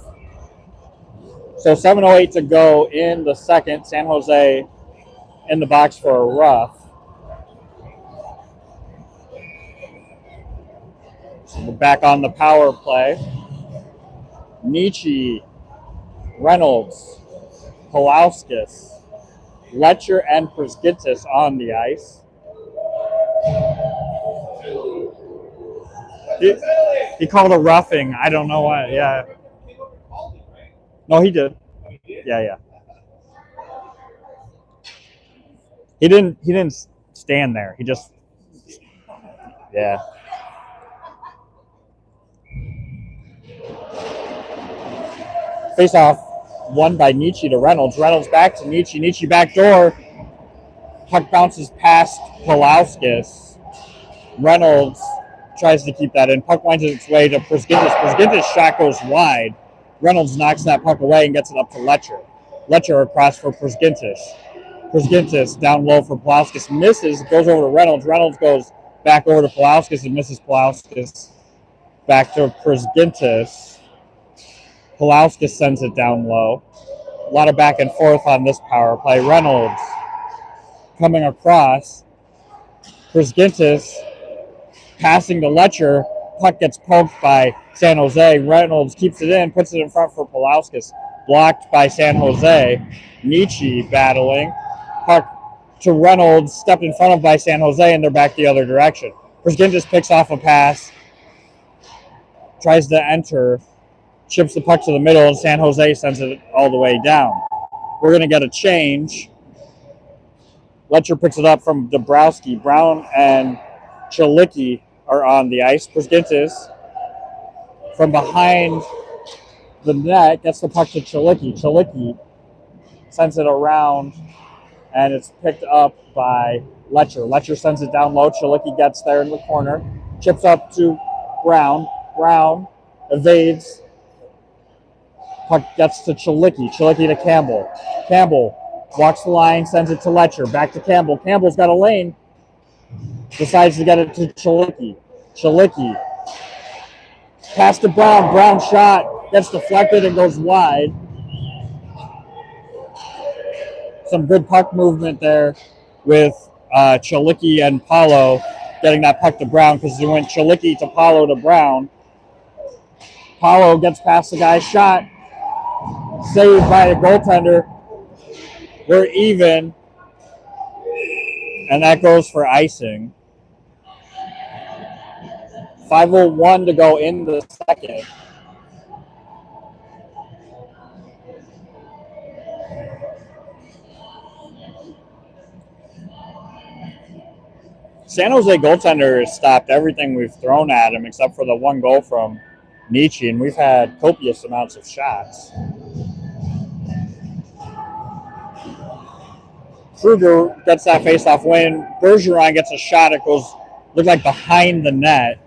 So 7:08 to go in the second. San Jose in the box for a rough. So we're back on the power play. Nietzsche, Reynolds, Pulauskas, Letcher, and Prusgitis on the ice. He called a roughing. I don't know why. Yeah. No, he did. Yeah. He didn't stand there. He just, yeah. Face off won by Nietzsche to Reynolds. Reynolds back to Nietzsche. Nietzsche back door. Puck bounces past Pulauskas. Reynolds tries to keep that in. Puck winds its way to Prusgitis. Prusgitis' shot goes wide. Reynolds knocks that puck away and gets it up to Letcher. Letcher across for Prusgitis. Prusgitis down low for Pulauskas. Misses, goes over to Reynolds. Reynolds goes back over to Pulauskas and misses Pulauskas. Back to Prisgintis. Pulauskas sends it down low. A lot of back and forth on this power play. Reynolds coming across. Prisgintis passing to Letcher. Puck gets poked by San Jose. Reynolds keeps it in, puts it in front for Pulauskas. Blocked by San Jose. Nietzsche battling. Puck to Reynolds, stepped in front of by San Jose, and they're back the other direction. Prisgintis picks off a pass, tries to enter, chips the puck to the middle, and San Jose sends it all the way down. We're going to get a change. Letcher picks it up from Dabrowski. Brown and Chilicki are on the ice. Prisgintis from behind the net gets the puck to Chilicki. Chilicki sends it around, and it's picked up by Letcher. Letcher sends it down low. Chilicki gets there in the corner. Chips up to Brown. Brown evades. Puck gets to Chilicki. Chilicki to Campbell. Campbell walks the line, sends it to Letcher. Back to Campbell. Campbell's got a lane. Decides to get it to Chilicki. Chilicki. Pass to Brown. Brown shot. Gets deflected and goes wide. Some good puck movement there with Chilicki and Paulo getting that puck to Brown, because it went Chilicki to Paulo to Brown. Paulo gets past the guy's shot. Saved by the goaltender. We're even. And that goes for icing. 5:01 to go in the second. San Jose goaltender has stopped everything we've thrown at him except for the one goal from Nietzsche, and we've had copious amounts of shots. Kruger gets that faceoff win. Bergeron gets a shot. It goes, looked like behind the net.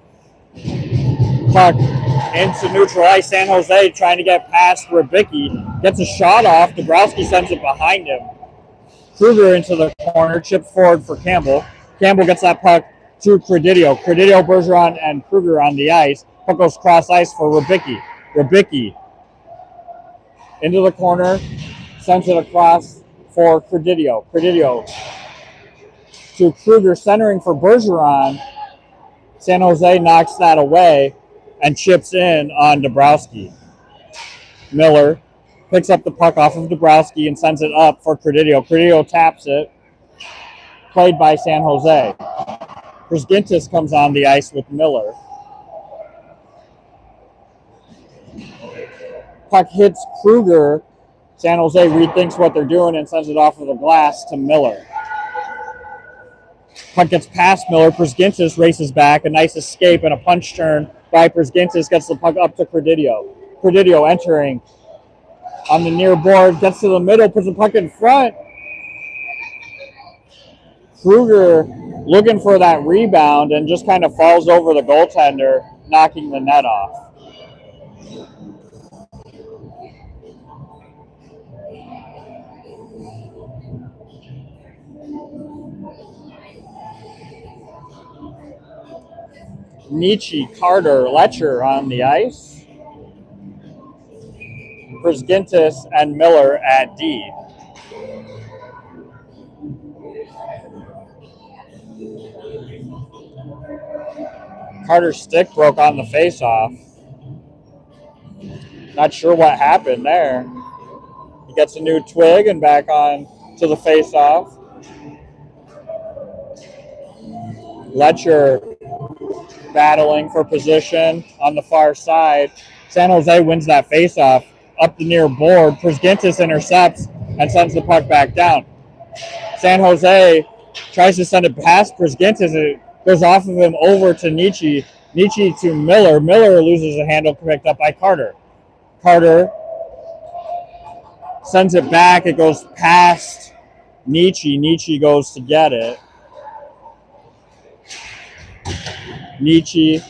Puck into neutral ice. San Jose trying to get past Rybicki. Gets a shot off. Dabrowski sends it behind him. Kruger into the corner. Chips forward for Campbell. Campbell gets that puck to Credidio. Credidio, Bergeron, and Kruger on the ice. Puck goes cross ice for Rybicki. Rybicki into the corner. Sends it across for Credidio. Credidio to Kruger, centering for Bergeron. San Jose knocks that away and chips in on Dabrowski. Miller picks up the puck off of Dabrowski and sends it up for Credidio. Credidio taps it. Played by San Jose. Prisgintis comes on the ice with Miller. Puck hits Kruger. San Jose rethinks what they're doing and sends it off of the glass to Miller. Puck gets past Miller. Prisgintis races back. A nice escape and a punch turn by Prisgintis gets the puck up to Credidio. Credidio entering on the near board. Gets to the middle. Puts the puck in front. Kruger looking for that rebound and just kind of falls over the goaltender, knocking the net off. Nietzsche, Carter, Letcher on the ice. Prisgintis and Miller at D. Carter's stick broke on the face-off. Not sure what happened there. He gets a new twig and back on to the face-off. Letcher battling for position on the far side. San Jose wins that face-off up the near board. Prisgintis intercepts and sends the puck back down. San Jose tries to send it past Prisgintis. It goes off of him over to Nietzsche. Nietzsche to Miller. Miller loses a handle picked up by Carter. Carter sends it back. It goes past Nietzsche. Nietzsche goes to get it. Nietzsche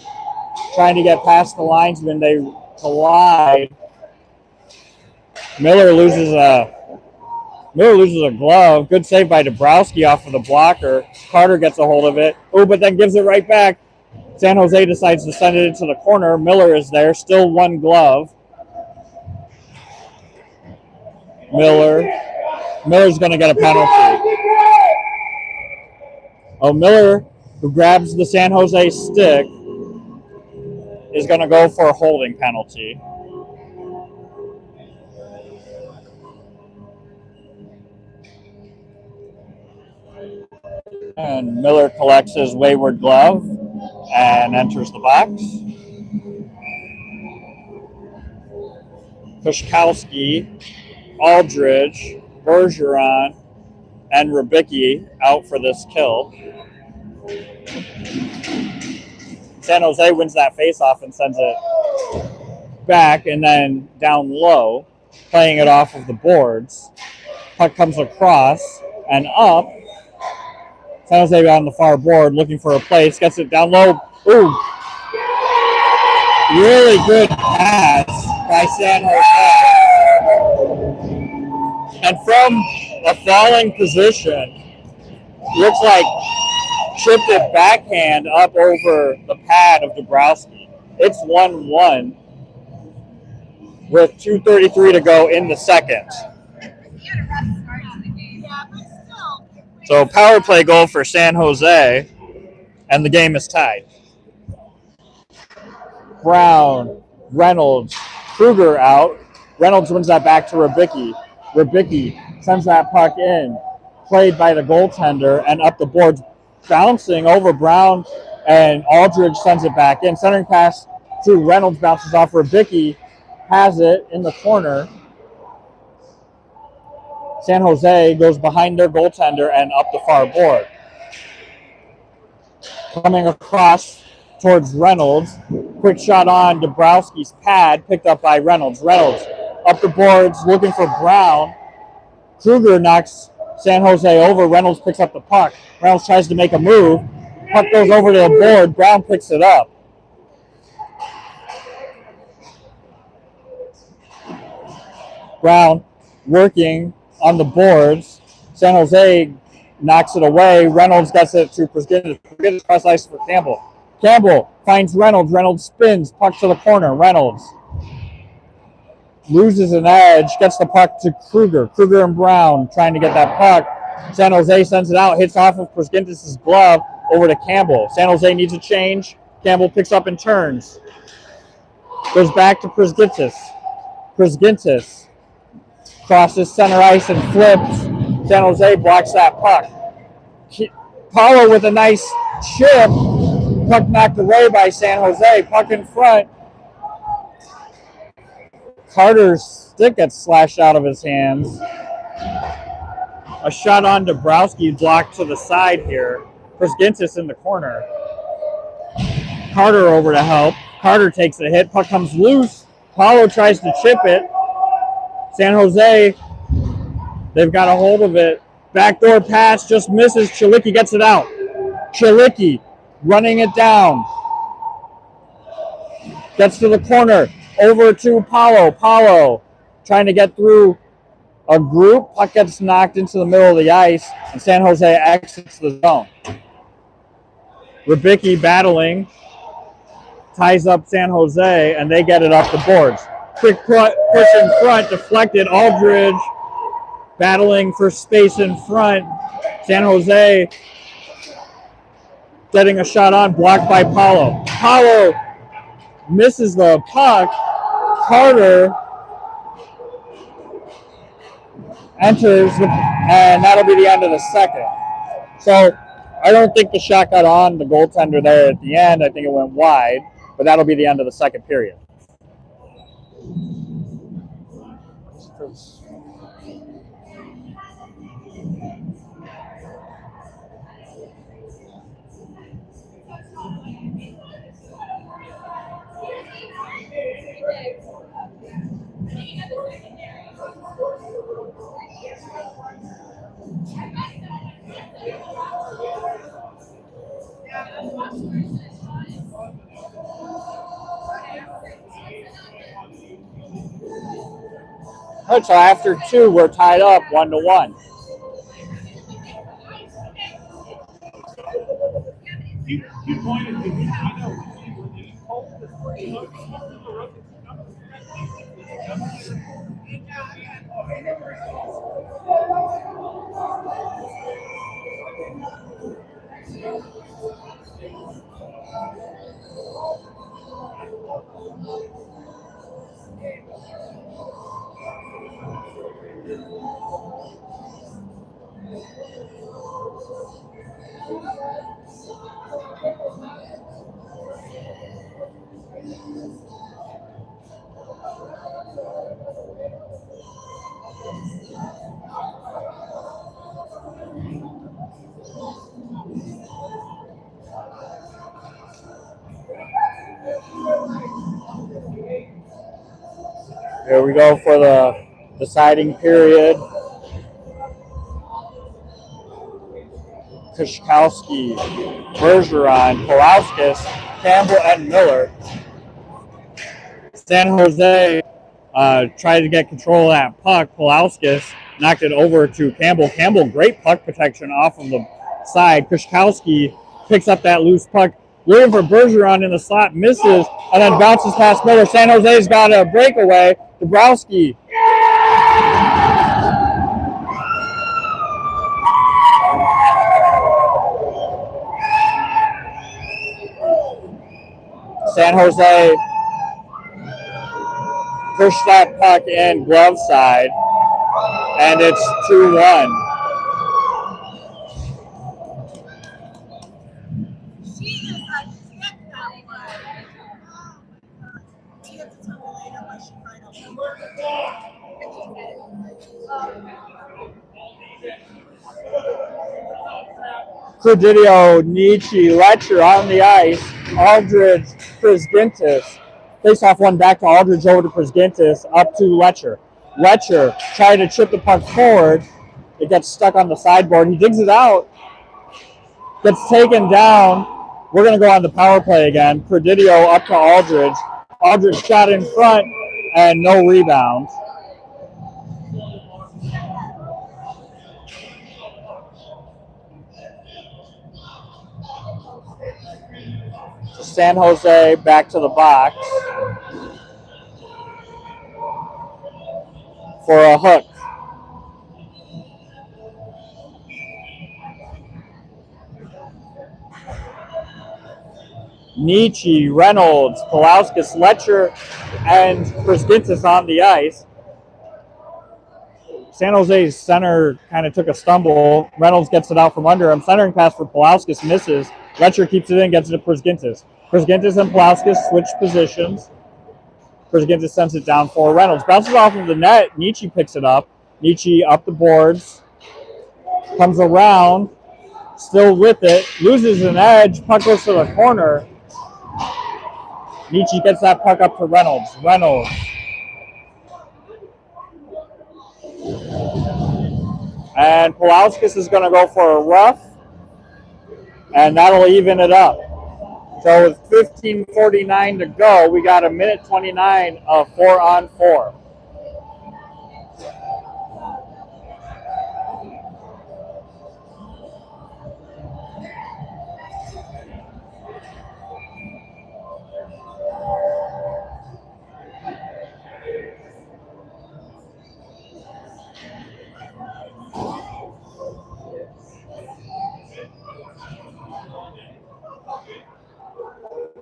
trying to get past the linesman. They collide. Miller loses a glove. Good save by Dabrowski off of the blocker. Carter gets a hold of it. Oh, but then gives it right back. San Jose decides to send it into the corner. Miller is there, still one glove. Miller's going to get a penalty. Oh, Miller, who grabs the San Jose stick, is going to go for a holding penalty. And Miller collects his wayward glove and enters the box. Kushkowski, Aldridge, Bergeron, and Rybicki out for this kill. San Jose wins that faceoff and sends it back and then down low, playing it off of the boards. Puck comes across and up. San Jose on the far board looking for a place, gets it down low. Ooh, really good pass by San Jose. And from a falling position, looks like chipped it backhand up over the pad of Dabrowski. It's 1-1 with 2:33 to go in the second. So power play goal for San Jose, and the game is tied. Brown, Reynolds, Kruger out. Reynolds wins that back to Rybicki. Rybicki sends that puck in, played by the goaltender, and up the boards, bouncing over Brown, and Aldridge sends it back in. Centering pass to Reynolds, bounces off Rybicki, has it in the corner. San Jose goes behind their goaltender and up the far board. Coming across towards Reynolds. Quick shot on Dabrowski's pad, picked up by Reynolds. Reynolds up the boards, looking for Brown. Kruger knocks San Jose over. Reynolds picks up the puck. Reynolds tries to make a move. Puck goes over to the board. Brown picks it up. Brown working on the boards. San Jose knocks it away. Reynolds gets it to Porzingis. Cross ice for Campbell. Campbell finds Reynolds. Reynolds spins. Puck to the corner. Reynolds loses an edge. Gets the puck to Kruger. Kruger and Brown trying to get that puck. San Jose sends it out. Hits off of Porzingis' glove over to Campbell. San Jose needs a change. Campbell picks up and turns. Goes back to Porzingis. Porzingis crosses center ice and flips. San Jose blocks that puck. Paulo with a nice chip. Puck knocked away by San Jose. Puck in front. Carter's stick gets slashed out of his hands. A shot on Dabrowski, blocked to the side here. Porzingis in the corner. Carter over to help. Carter takes a hit. Puck comes loose. Paulo tries to chip it. San Jose, they've got a hold of it. Backdoor pass just misses. Chilicki gets it out. Chilicki running it down. Gets to the corner. Over to Paulo. Paulo trying to get through a group. Puck gets knocked into the middle of the ice, and San Jose exits the zone. Rybicki battling. Ties up San Jose, and they get it up the boards. Quick push in front, deflected. Aldridge battling for space in front. San Jose getting a shot on, blocked by Paulo. Paulo misses the puck. Carter enters, and that'll be the end of the second. So I don't think the shot got on the goaltender there at the end. I think it went wide, but that'll be the end of the second period. All right, so after two, we're tied up 1-1. You Here we go for the deciding period. Kushkowski, Bergeron, Pulauskas, Campbell, and Miller. San Jose tried to get control of that puck. Pulauskas knocked it over to Campbell. Campbell, great puck protection off of the side. Kushkowski picks up that loose puck. Looking for Bergeron in the slot, misses, and then bounces past Miller. San Jose's got a breakaway. Dabrowski. San Jose pushed that puck in glove side, and it's 2-1. Credidio, Nietzsche, Letcher on the ice. Aldridge, Prisgintis. Face off one back to Aldridge, over to Prisgintis, up to Letcher. Letcher trying to chip the puck forward. It gets stuck on the sideboard. He digs it out. Gets taken down. We're going to go on the power play again. Credidio up to Aldridge. Aldridge shot in front and no rebound. San Jose back to the box for a hook. Nietzsche, Reynolds, Pulauskas, Letcher, and Prisgintis on the ice. San Jose's center kind of took a stumble. Reynolds gets it out from under him. Centering pass for Pulauskas misses. Letcher keeps it in, gets it to Prisgintis. Prisgintis and Pulauskas switch positions. Prisgintis sends it down for Reynolds. Bounces off of the net. Nietzsche picks it up. Nietzsche up the boards. Comes around. Still with it. Loses an edge. Puck goes to the corner. Nietzsche gets that puck up to Reynolds. Reynolds. And Pulauskas is going to go for a rough. And that'll even it up. So with 15:49 to go, we got a minute 29 of 4-on-4.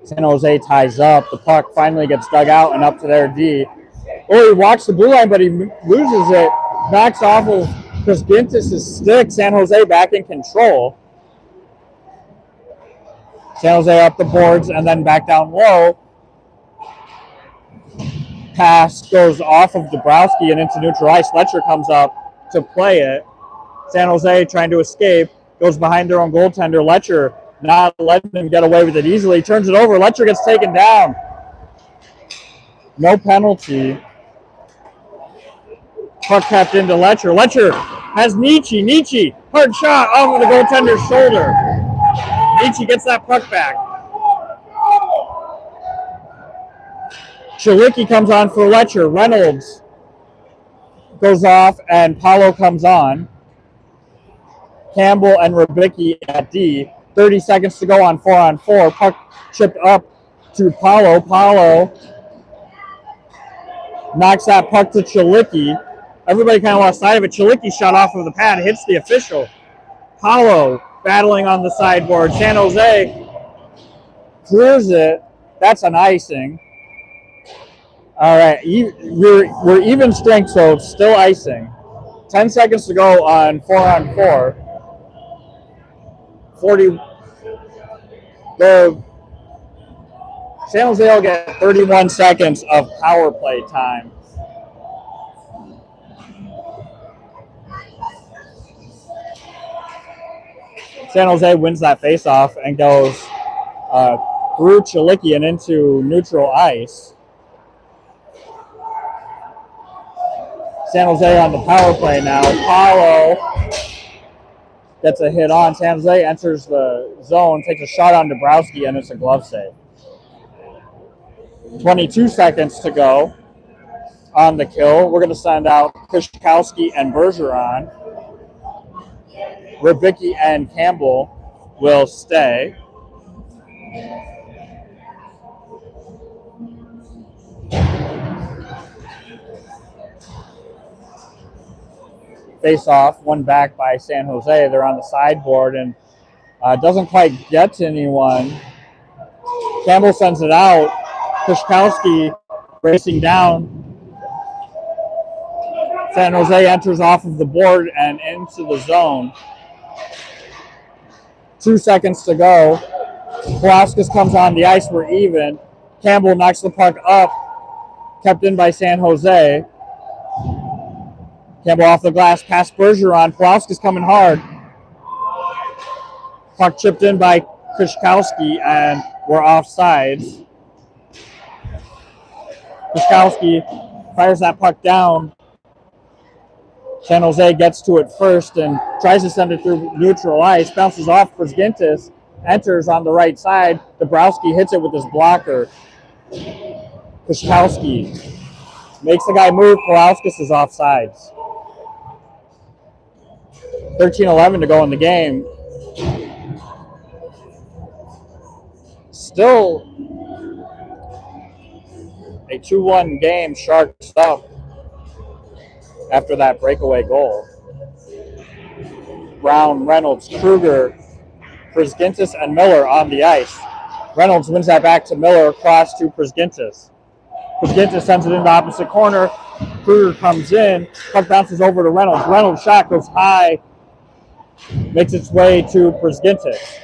San Jose ties up. The puck finally gets dug out and up to their D. Oh, he walks the blue line, but he loses it. Backs off of Prisgintis' stick. San Jose back in control. San Jose up the boards and then back down low. Pass goes off of Dabrowski and into neutral ice. Letcher comes up to play it. San Jose trying to escape. Goes behind their own goaltender. Letcher not letting him get away with it easily. Turns it over. Letcher gets taken down. No penalty. Puck tapped into Letcher. Letcher has Nietzsche. Nietzsche, hard shot off of the goaltender's shoulder. Nietzsche gets that puck back. Chilicki comes on for Letcher. Reynolds goes off and Paulo comes on. Campbell and Rybicki at D. 30 seconds to go on 4-on-4. Puck chipped up to Paulo. Paulo knocks that puck to Chilicki. Everybody kind of lost sight of it. Chilicki shot off of the pad, hits the official. Paulo battling on the sideboard. San Jose clears it. That's an icing. All right, we're even strength, so it's still icing. 10 seconds to go on 4-on-4. 40. The San Jose will get 31 seconds of power play time. San Jose wins that faceoff and goes through Chilicki and into neutral ice. San Jose on the power play now. Paulo gets a hit on. San Jose enters the zone, takes a shot on Dabrowski, and it's a glove save. 22 seconds to go on the kill. We're going to send out Kushkowski and Bergeron. Rybicki and Campbell will stay. Face off, one back by San Jose. They're on the sideboard and doesn't quite get to anyone. Campbell sends it out. Kushkowski racing down. San Jose enters off of the board and into the zone. 2 seconds to go. Pulauskas comes on the ice. We're even. Campbell knocks the puck up. Kept in by San Jose. Campbell off the glass, past Bergeron. Pulauskas coming hard. Puck chipped in by Kushkowski, and we're offsides. Kushkowski fires that puck down. San Jose gets to it first and tries to send it through neutral ice. Bounces off Brzgintis, enters on the right side. Dabrowski hits it with his blocker. Kushkowski makes the guy move. Pulauskas is offsides. 13-11 to go in the game. Still a 2-1 game. Sharks up after that breakaway goal. Brown, Reynolds, Kruger, Brzgintis, and Miller on the ice. Reynolds wins that back to Miller, across to Brzgintis. Brzgintis sends it in the opposite corner. Kruger comes in. Puck bounces over to Reynolds. Reynolds' shot goes high. Makes its way to Brzgintis.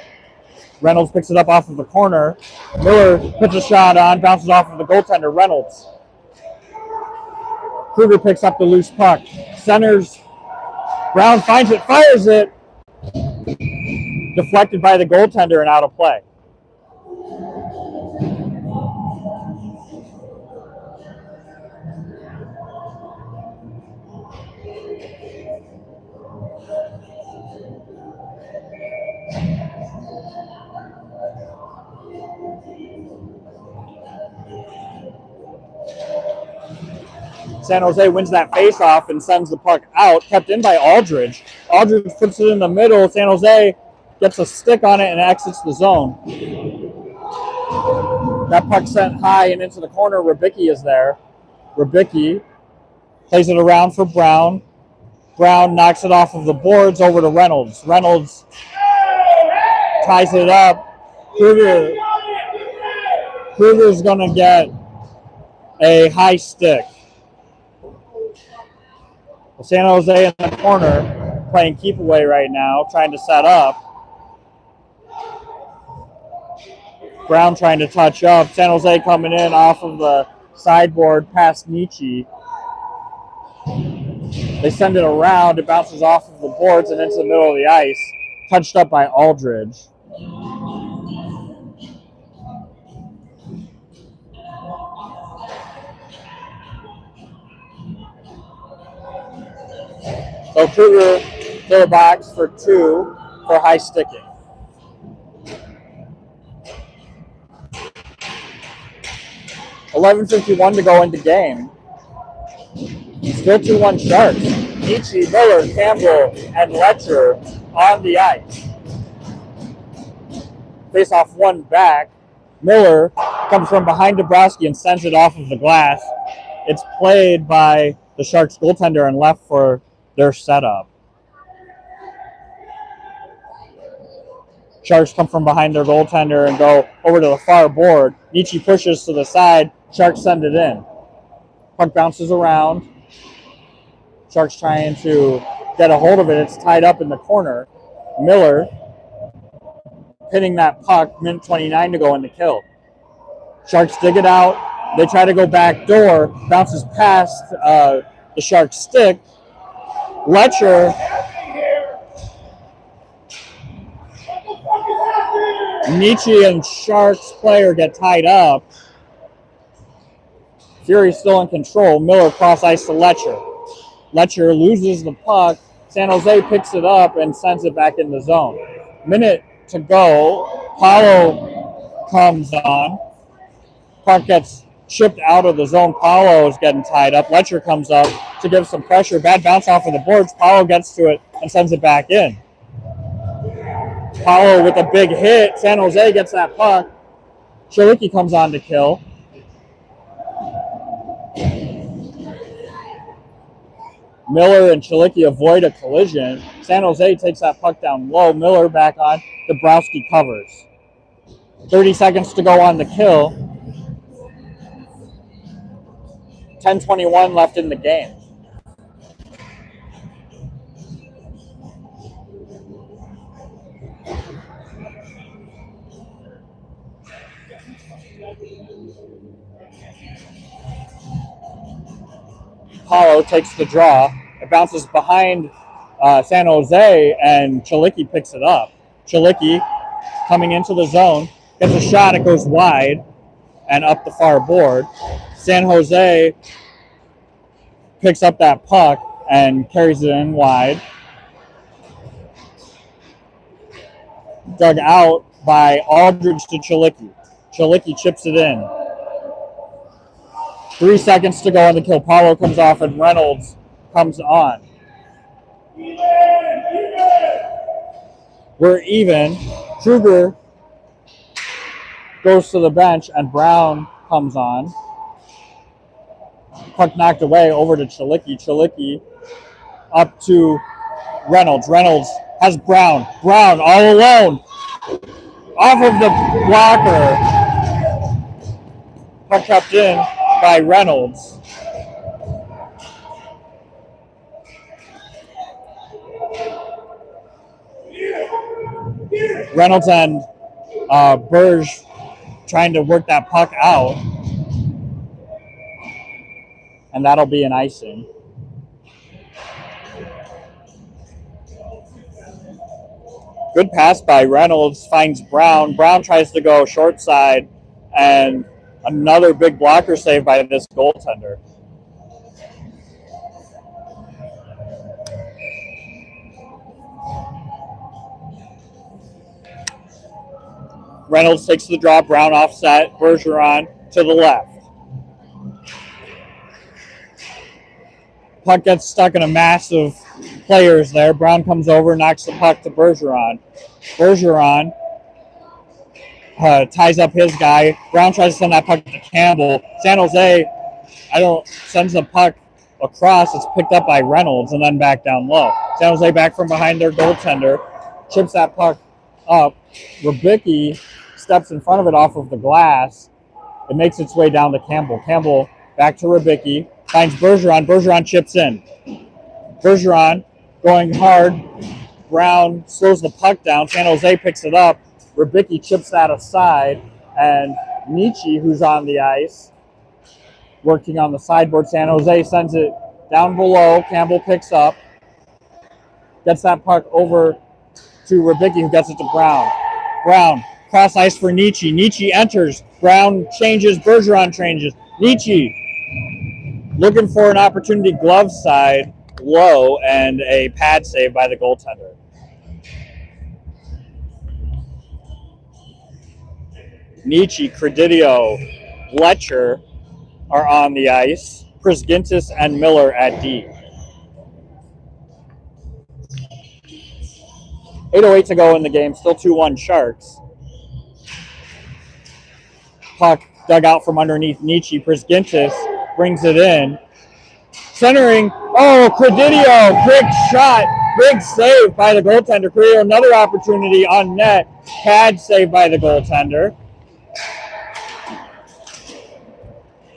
Reynolds picks it up off of the corner. Miller puts a shot on, bounces off of the goaltender, Reynolds. Kruger picks up the loose puck. Centers. Brown finds it, fires it. Deflected by the goaltender and out of play. San Jose wins that faceoff and sends the puck out, kept in by Aldridge. Aldridge puts it in the middle. San Jose gets a stick on it and exits the zone. That puck sent high and into the corner. Rybicki is there. Rybicki plays it around for Brown. Brown knocks it off of the boards over to Reynolds. Reynolds ties it up. Kruger's going to get a high stick. San Jose in the corner playing keep away right now, trying to set up. Brown trying to touch up. San Jose coming in off of the sideboard past Nietzsche. They send it around. It bounces off of the boards and into the middle of the ice. Touched up by Aldridge. So Kruger to the box for 2 for high sticking. $11:51 to go into game. Still 2-1 Sharks. Nietzsche, Miller, Campbell, and Letcher on the ice. face off one back. Miller comes from behind Dabrowski and sends it off of the glass. It's played by the Sharks goaltender and left for their setup. Sharks come from behind their goaltender and go over to the far board. Nietzsche pushes to the side. Sharks send it in. Puck bounces around. Sharks trying to get a hold of it. It's tied up in the corner. Miller hitting that puck. Minute 29 to go in the kill. Sharks dig it out. They try to go back door. Bounces past the Sharks stick. Letcher Nietzsche and Sharks player get tied up. Fury's still in control. Miller cross ice to Letcher. Letcher loses the puck. San Jose picks it up and sends it back in the zone. Minute to go. Paulo comes on. Puck gets chipped out of the zone. Paulo is getting tied up. Letcher comes up to give some pressure. Bad bounce off of the boards. Paulo gets to it and sends it back in. Paulo with a big hit. San Jose gets that puck. Chilicki comes on to kill. Miller and Chilicki avoid a collision. San Jose takes that puck down low. Miller back on. Dabrowski covers. 30 seconds to go on the kill. 10:21 left in the game. Paulo takes the draw. It bounces behind San Jose, and Chilicki picks it up. Chilicki coming into the zone, gets a shot. It goes wide and up the far board. San Jose picks up that puck and carries it in wide. Dug out by Aldridge to Chilicki. Chilicki chips it in. 3 seconds to go on the kill. Paulo comes off and Reynolds comes on. We're even. Kruger goes to the bench and Brown comes on. Puck knocked away over to Chilicki. Chilicki up to Reynolds. Reynolds has Brown. Brown all alone. Off of the blocker. Puck kept in by Reynolds. Reynolds and Burge trying to work that puck out. And that'll be an icing. Good pass by Reynolds, finds Brown. Brown tries to go short side, and another big blocker save by this goaltender. Reynolds takes the draw. Brown offset. Bergeron to the left. Puck gets stuck in a mass of players there. Brown comes over, knocks the puck to Bergeron. Bergeron ties up his guy. Brown tries to send that puck to Campbell. San Jose sends the puck across. It's picked up by Reynolds and then back down low. San Jose back from behind their goaltender. Chips that puck up. Rybicki steps in front of it off of the glass. It makes its way down to Campbell. Campbell back to Rybicki. Finds Bergeron. Bergeron chips in. Bergeron going hard. Brown slows the puck down. San Jose picks it up. Rybicki chips that aside. And Nietzsche, who's on the ice, working on the sideboard. San Jose sends it down below. Campbell picks up. Gets that puck over to Rybicki, who gets it to Brown. Brown, cross ice for Nietzsche. Nietzsche enters. Brown changes. Bergeron changes. Nietzsche looking for an opportunity, glove side, low, and a pad save by the goaltender. Nietzsche, Credidio, Letcher are on the ice. Prisgintis and Miller at D. 8:08 to go in the game. Still 2-1 Sharks. Puck dug out from underneath Nietzsche. Brzgintis brings it in. Centering. Oh, Credidio. Big shot. Big save by the goaltender. Credidio, another opportunity on net. Pad save by the goaltender.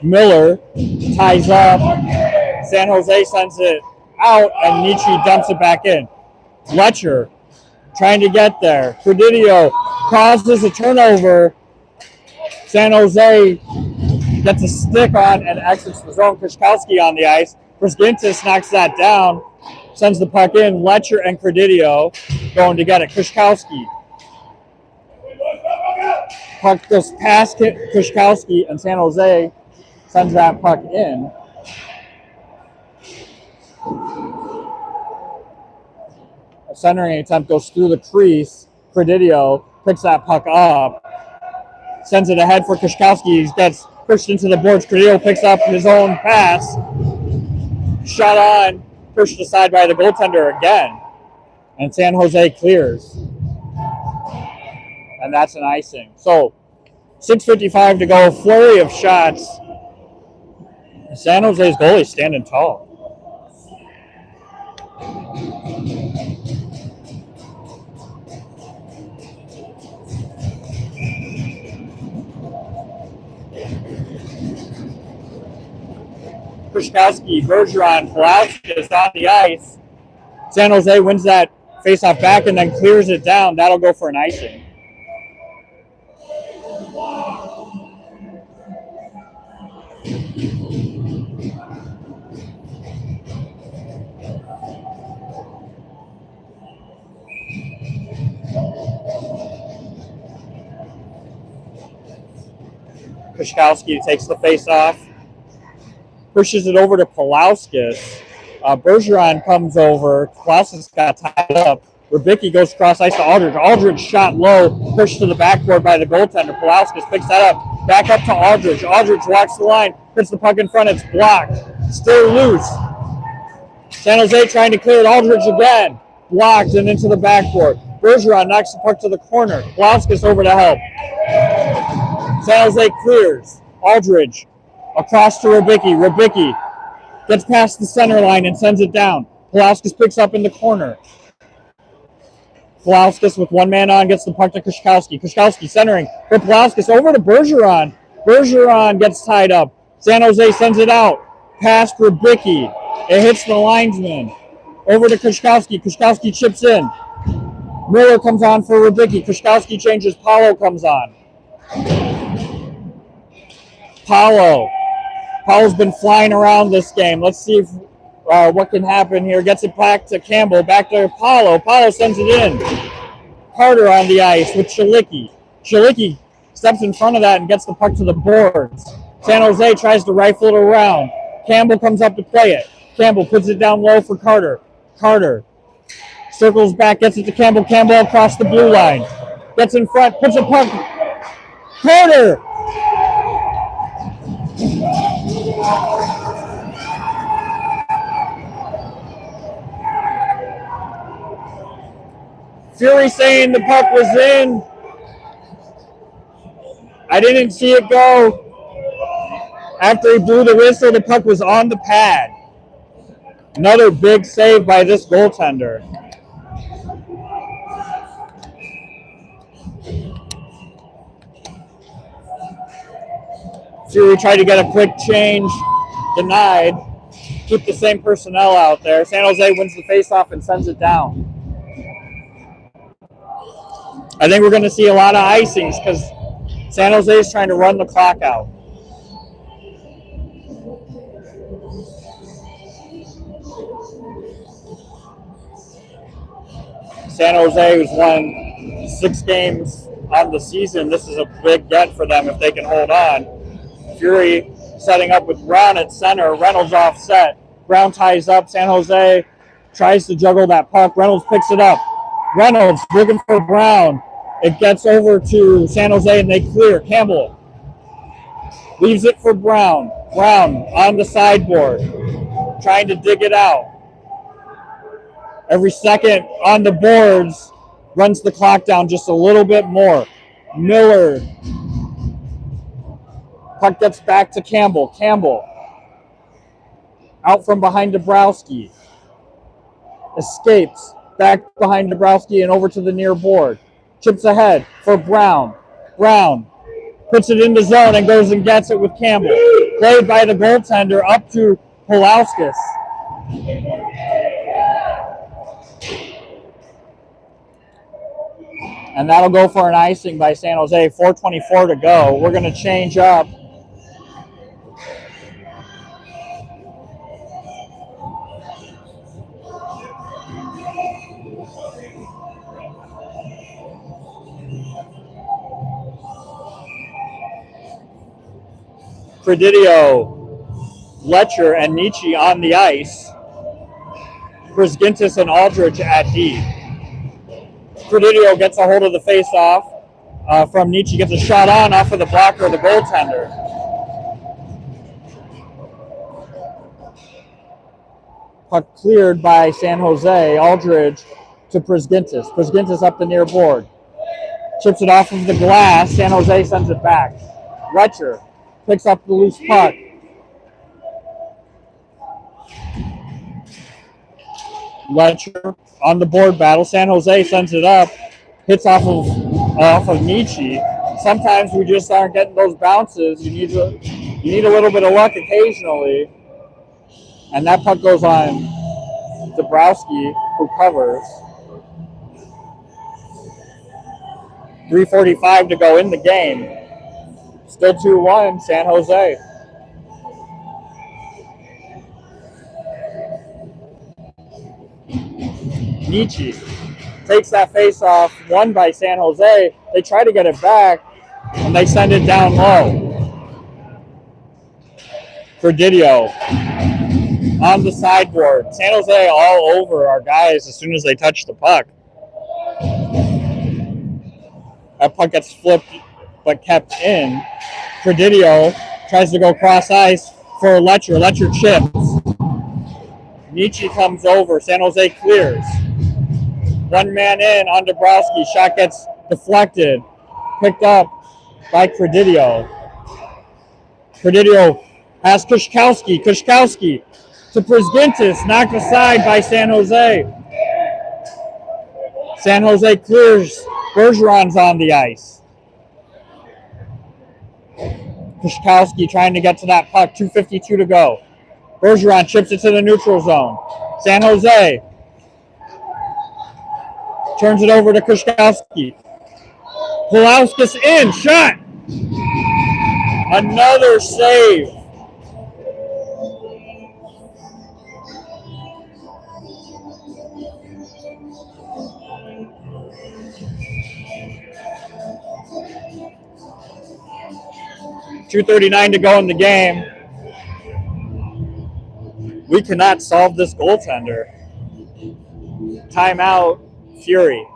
Miller ties up. San Jose sends it out, and Nietzsche dumps it back in. Fletcher trying to get there. Credidio causes a turnover. San Jose gets a stick on and exits the zone. Krzyzkowski on the ice. Brzgintis knocks that down, sends the puck in. Fletcher and Credidio going to get it. Krzyzkowski. Puck goes past Krzyzkowski, and San Jose sends that puck in. A centering attempt goes through the crease. Credidio picks that puck up, sends it ahead for Krzyzkowski. He gets pushed into the boards. Credidio picks up his own pass. Shot on, pushed aside by the goaltender again. And San Jose clears. And that's an icing. So, 6:55 to go. Flurry of shots. San Jose's goalie standing tall. Krzyzkowski, Bergeron, Pulauskas on the ice. San Jose wins that faceoff back and then clears it down. That'll go for an icing. Krzyzkowski takes the faceoff. Pushes it over to Pulauskas. Bergeron comes over. Pulauskas got tied up. Rybicki goes cross ice to Aldridge. Aldridge shot low, pushed to the backboard by the goaltender. Pulauskas picks that up. Back up to Aldridge. Aldridge walks the line, puts the puck in front. It's blocked. Still loose. San Jose trying to clear it. Aldridge again. Blocked and into the backboard. Bergeron knocks the puck to the corner. Pulauskas over to help. San Jose clears. Aldridge across to Rybicki. Rybicki gets past the center line and sends it down. Pulauskas picks up in the corner. Pulauskas with one man on gets the puck to Krzyzkowski. Krzyzkowski centering for Pulauskas over to Bergeron. Bergeron gets tied up. San Jose sends it out past Rybicki. It hits the linesman. Over to Krzyzkowski. Krzyzkowski chips in. Miller comes on for Rybicki. Krzyzkowski changes. Paulo comes on. Paulo's been flying around this game. Let's see if what can happen here. Gets it back to Campbell. Back to Paulo. Paulo sends it in. Carter on the ice with Chilicki. Chilicki steps in front of that and gets the puck to the boards. San Jose tries to rifle it around. Campbell comes up to play it. Campbell puts it down low for Carter. Carter circles back, gets it to Campbell. Campbell across the blue line. Gets in front, puts a puck. Carter! Fury saying the puck was in. I didn't see it go. After he blew the whistle, the puck was on the pad. Another big save by this goaltender. Fury tried to get a quick change. Denied. Keep the same personnel out there. San Jose wins the faceoff and sends it down. I think we're going to see a lot of icings because San Jose is trying to run the clock out. San Jose, who's won 6 games on the season, this is a big get for them if they can hold on. Fury setting up with Brown at center. Reynolds offset. Brown ties up. San Jose tries to juggle that puck. Reynolds picks it up. Reynolds looking for Brown. It gets over to San Jose and they clear. Campbell leaves it for Brown. Brown on the sideboard, trying to dig it out. Every second on the boards runs the clock down just a little bit more. Miller Puck gets back to Campbell. Campbell out from behind Dabrowski. Escapes back behind Dabrowski and over to the near board. Chips ahead for Brown. Brown puts it in the zone and goes and gets it with Campbell. Played by the goaltender up to Pulauskas. And that'll go for an icing by San Jose. 4:24 to go. We're going to change up. Predidio, Letcher, and Nietzsche on the ice. Brizgintis and Aldridge at D. Predidio gets a hold of the face-off from Nietzsche, gets a shot on off of the blocker of the goaltender. Puck cleared by San Jose. Aldridge to Brizgintis. Brizgintis up the near board. Chips it off of the glass. San Jose sends it back. Letcher picks up the loose puck. Letcher on the board battle. San Jose sends it up. Hits off of Nietzsche. Sometimes we just aren't getting those bounces. You need a little bit of luck occasionally. And that puck goes on Dabrowski, who covers. 3:45 to go in the game. Still 2-1, San Jose. Nietzsche takes that face-off, won by San Jose. They try to get it back, and they send it down low. Predidio on the sideboard. San Jose all over our guys as soon as they touch the puck. That puck gets flipped but kept in. Predidio tries to go cross ice for Letcher. Letcher chips. Nietzsche comes over. San Jose clears. One man in on Dabrowski. Shot gets deflected. Picked up by Predidio. Predidio has Kushkowski. Kushkowski to Brizgintis. Knocked aside by San Jose. San Jose clears. Bergeron's on the ice. Kushkowski trying to get to that puck. 2:52 to go. Bergeron chips it to the neutral zone. San Jose turns it over to Kushkowski. Pulauskas in. Shot. Another save. .239 to go in the game. We cannot solve this goaltender. Timeout, Fury.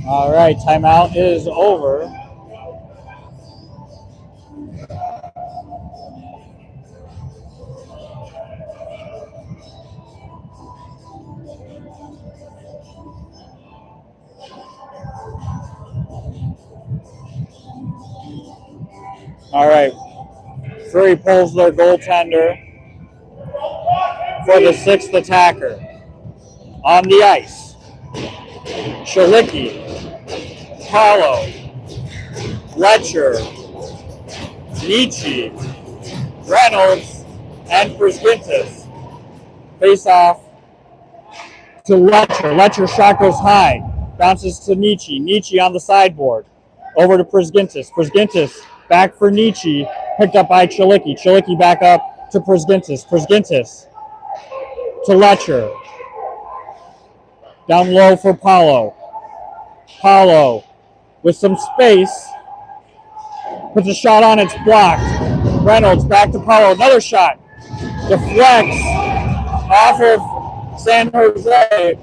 All right, timeout is over. All right, Fury pulls their goaltender for the sixth attacker on the ice. Chilicki, Paulo, Letcher, Nietzsche, Reynolds, and Prisgintis. Face off to Letcher. Letcher shot goes high. Bounces to Nietzsche. Nietzsche on the sideboard. Over to Prisgintis. Prisgintis back for Nietzsche. Picked up by Chilicki. Chilicki back up to Prisgintis. Prisgintis to Letcher. Down low for Paulo. Paulo with some space. Puts a shot on, it's blocked. Reynolds back to Paulo. Another shot. Deflects off of San Jose.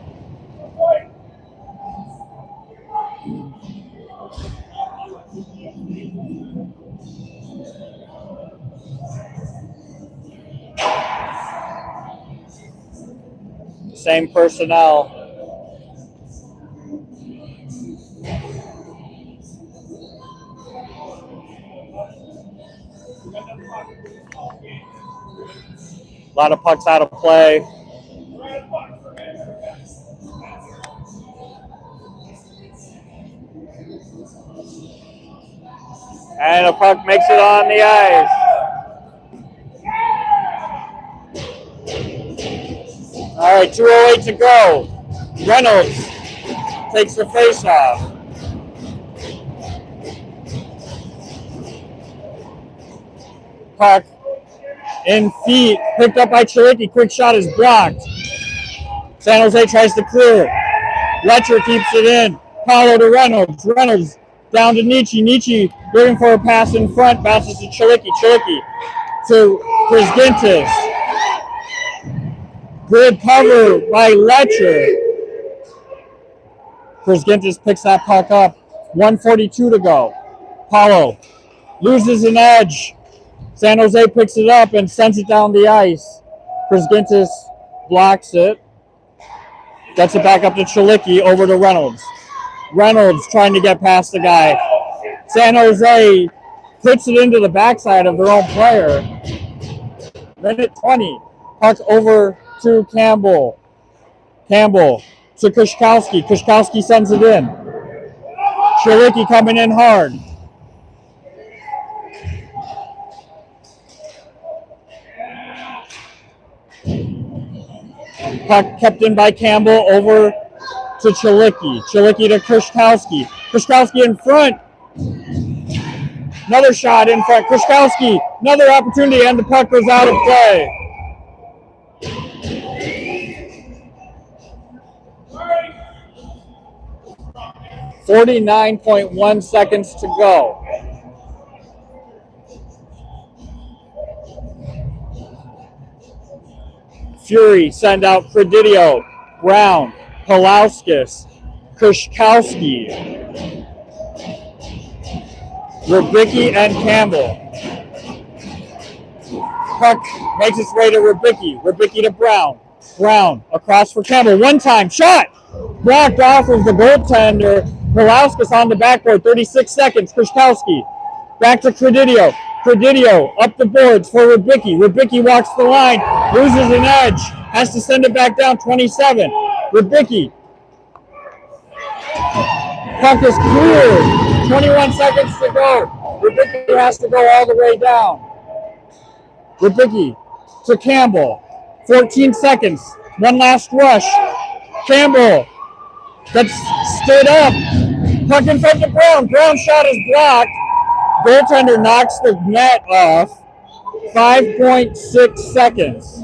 Same personnel. A lot of pucks out of play. And a puck makes it on the ice. All right, 2:08 to go. Reynolds takes the face-off. Puck in feet, picked up by Chilicki. Quick shot is blocked. San Jose tries to clear it. Letcher keeps it in. Paulo to Reynolds. Reynolds down to Nietzsche. Nietzsche looking for a pass in front. Bounces to Chilicki. Chilicki to Prisgintis. Good cover by Letcher. Prisgintis picks that puck up. 1:42 to go. Paulo loses an edge. San Jose picks it up and sends it down the ice. Prisgintis blocks it. Gets it back up to Chilicki, over to Reynolds. Reynolds trying to get past the guy. San Jose puts it into the backside of their own player. Minute 20. Puck over to Campbell. Campbell to Kushkowski. Kushkowski sends it in. Chilicki coming in hard. Puck kept in by Campbell, over to Chilicki. Chilicki to Kushkowski. Kushkowski in front. Another shot in front. Kushkowski, another opportunity, and the puck goes out of play. .1 seconds to go. Fury send out Credidio, Brown, Palauskas, Kushkowski, Rybicki, and Campbell. Puck makes its way to Rybicki. Rybicki to Brown. Brown across for Campbell. One time shot blocked off of the goaltender. Palauskas on the backboard. 36 seconds. Kushkowski back to Credidio. Credidio up the boards for Rybicki. Rybicki walks the line, loses an edge, has to send it back down. 27. Rybicki. Puck is cleared. 21 seconds to go. Rybicki has to go all the way down. Rybicki to Campbell. 14 seconds. One last rush. Campbell gets stood up. Puck in front of Brown. Brown shot is blocked. Goaltender knocks the net off. 5.6 seconds.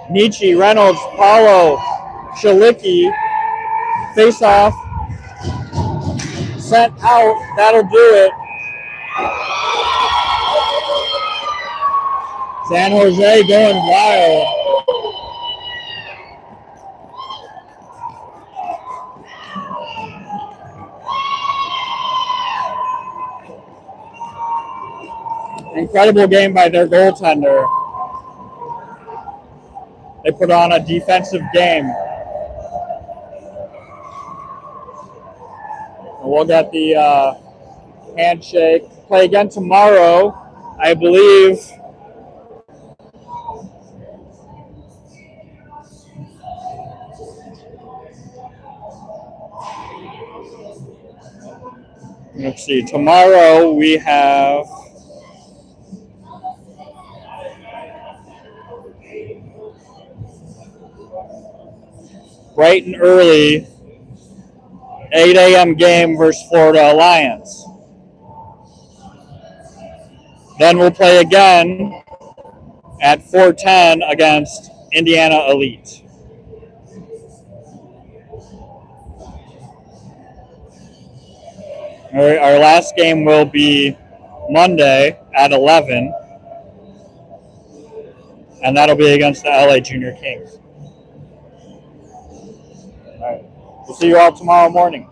Nietzsche, Reynolds, Paulo, Chilicki. Face off. Sent out. That'll do it. San Jose going wild. Incredible game by their goaltender. They put on a defensive game. And we'll get the handshake. Play again tomorrow, I believe. Let's see. Tomorrow we have bright and early 8 a.m. game versus Florida Alliance. Then we'll play again at 4:10 against Indiana Elite. Our last game will be Monday at 11, and that'll be against the LA Junior Kings. All right. We'll see you all tomorrow morning.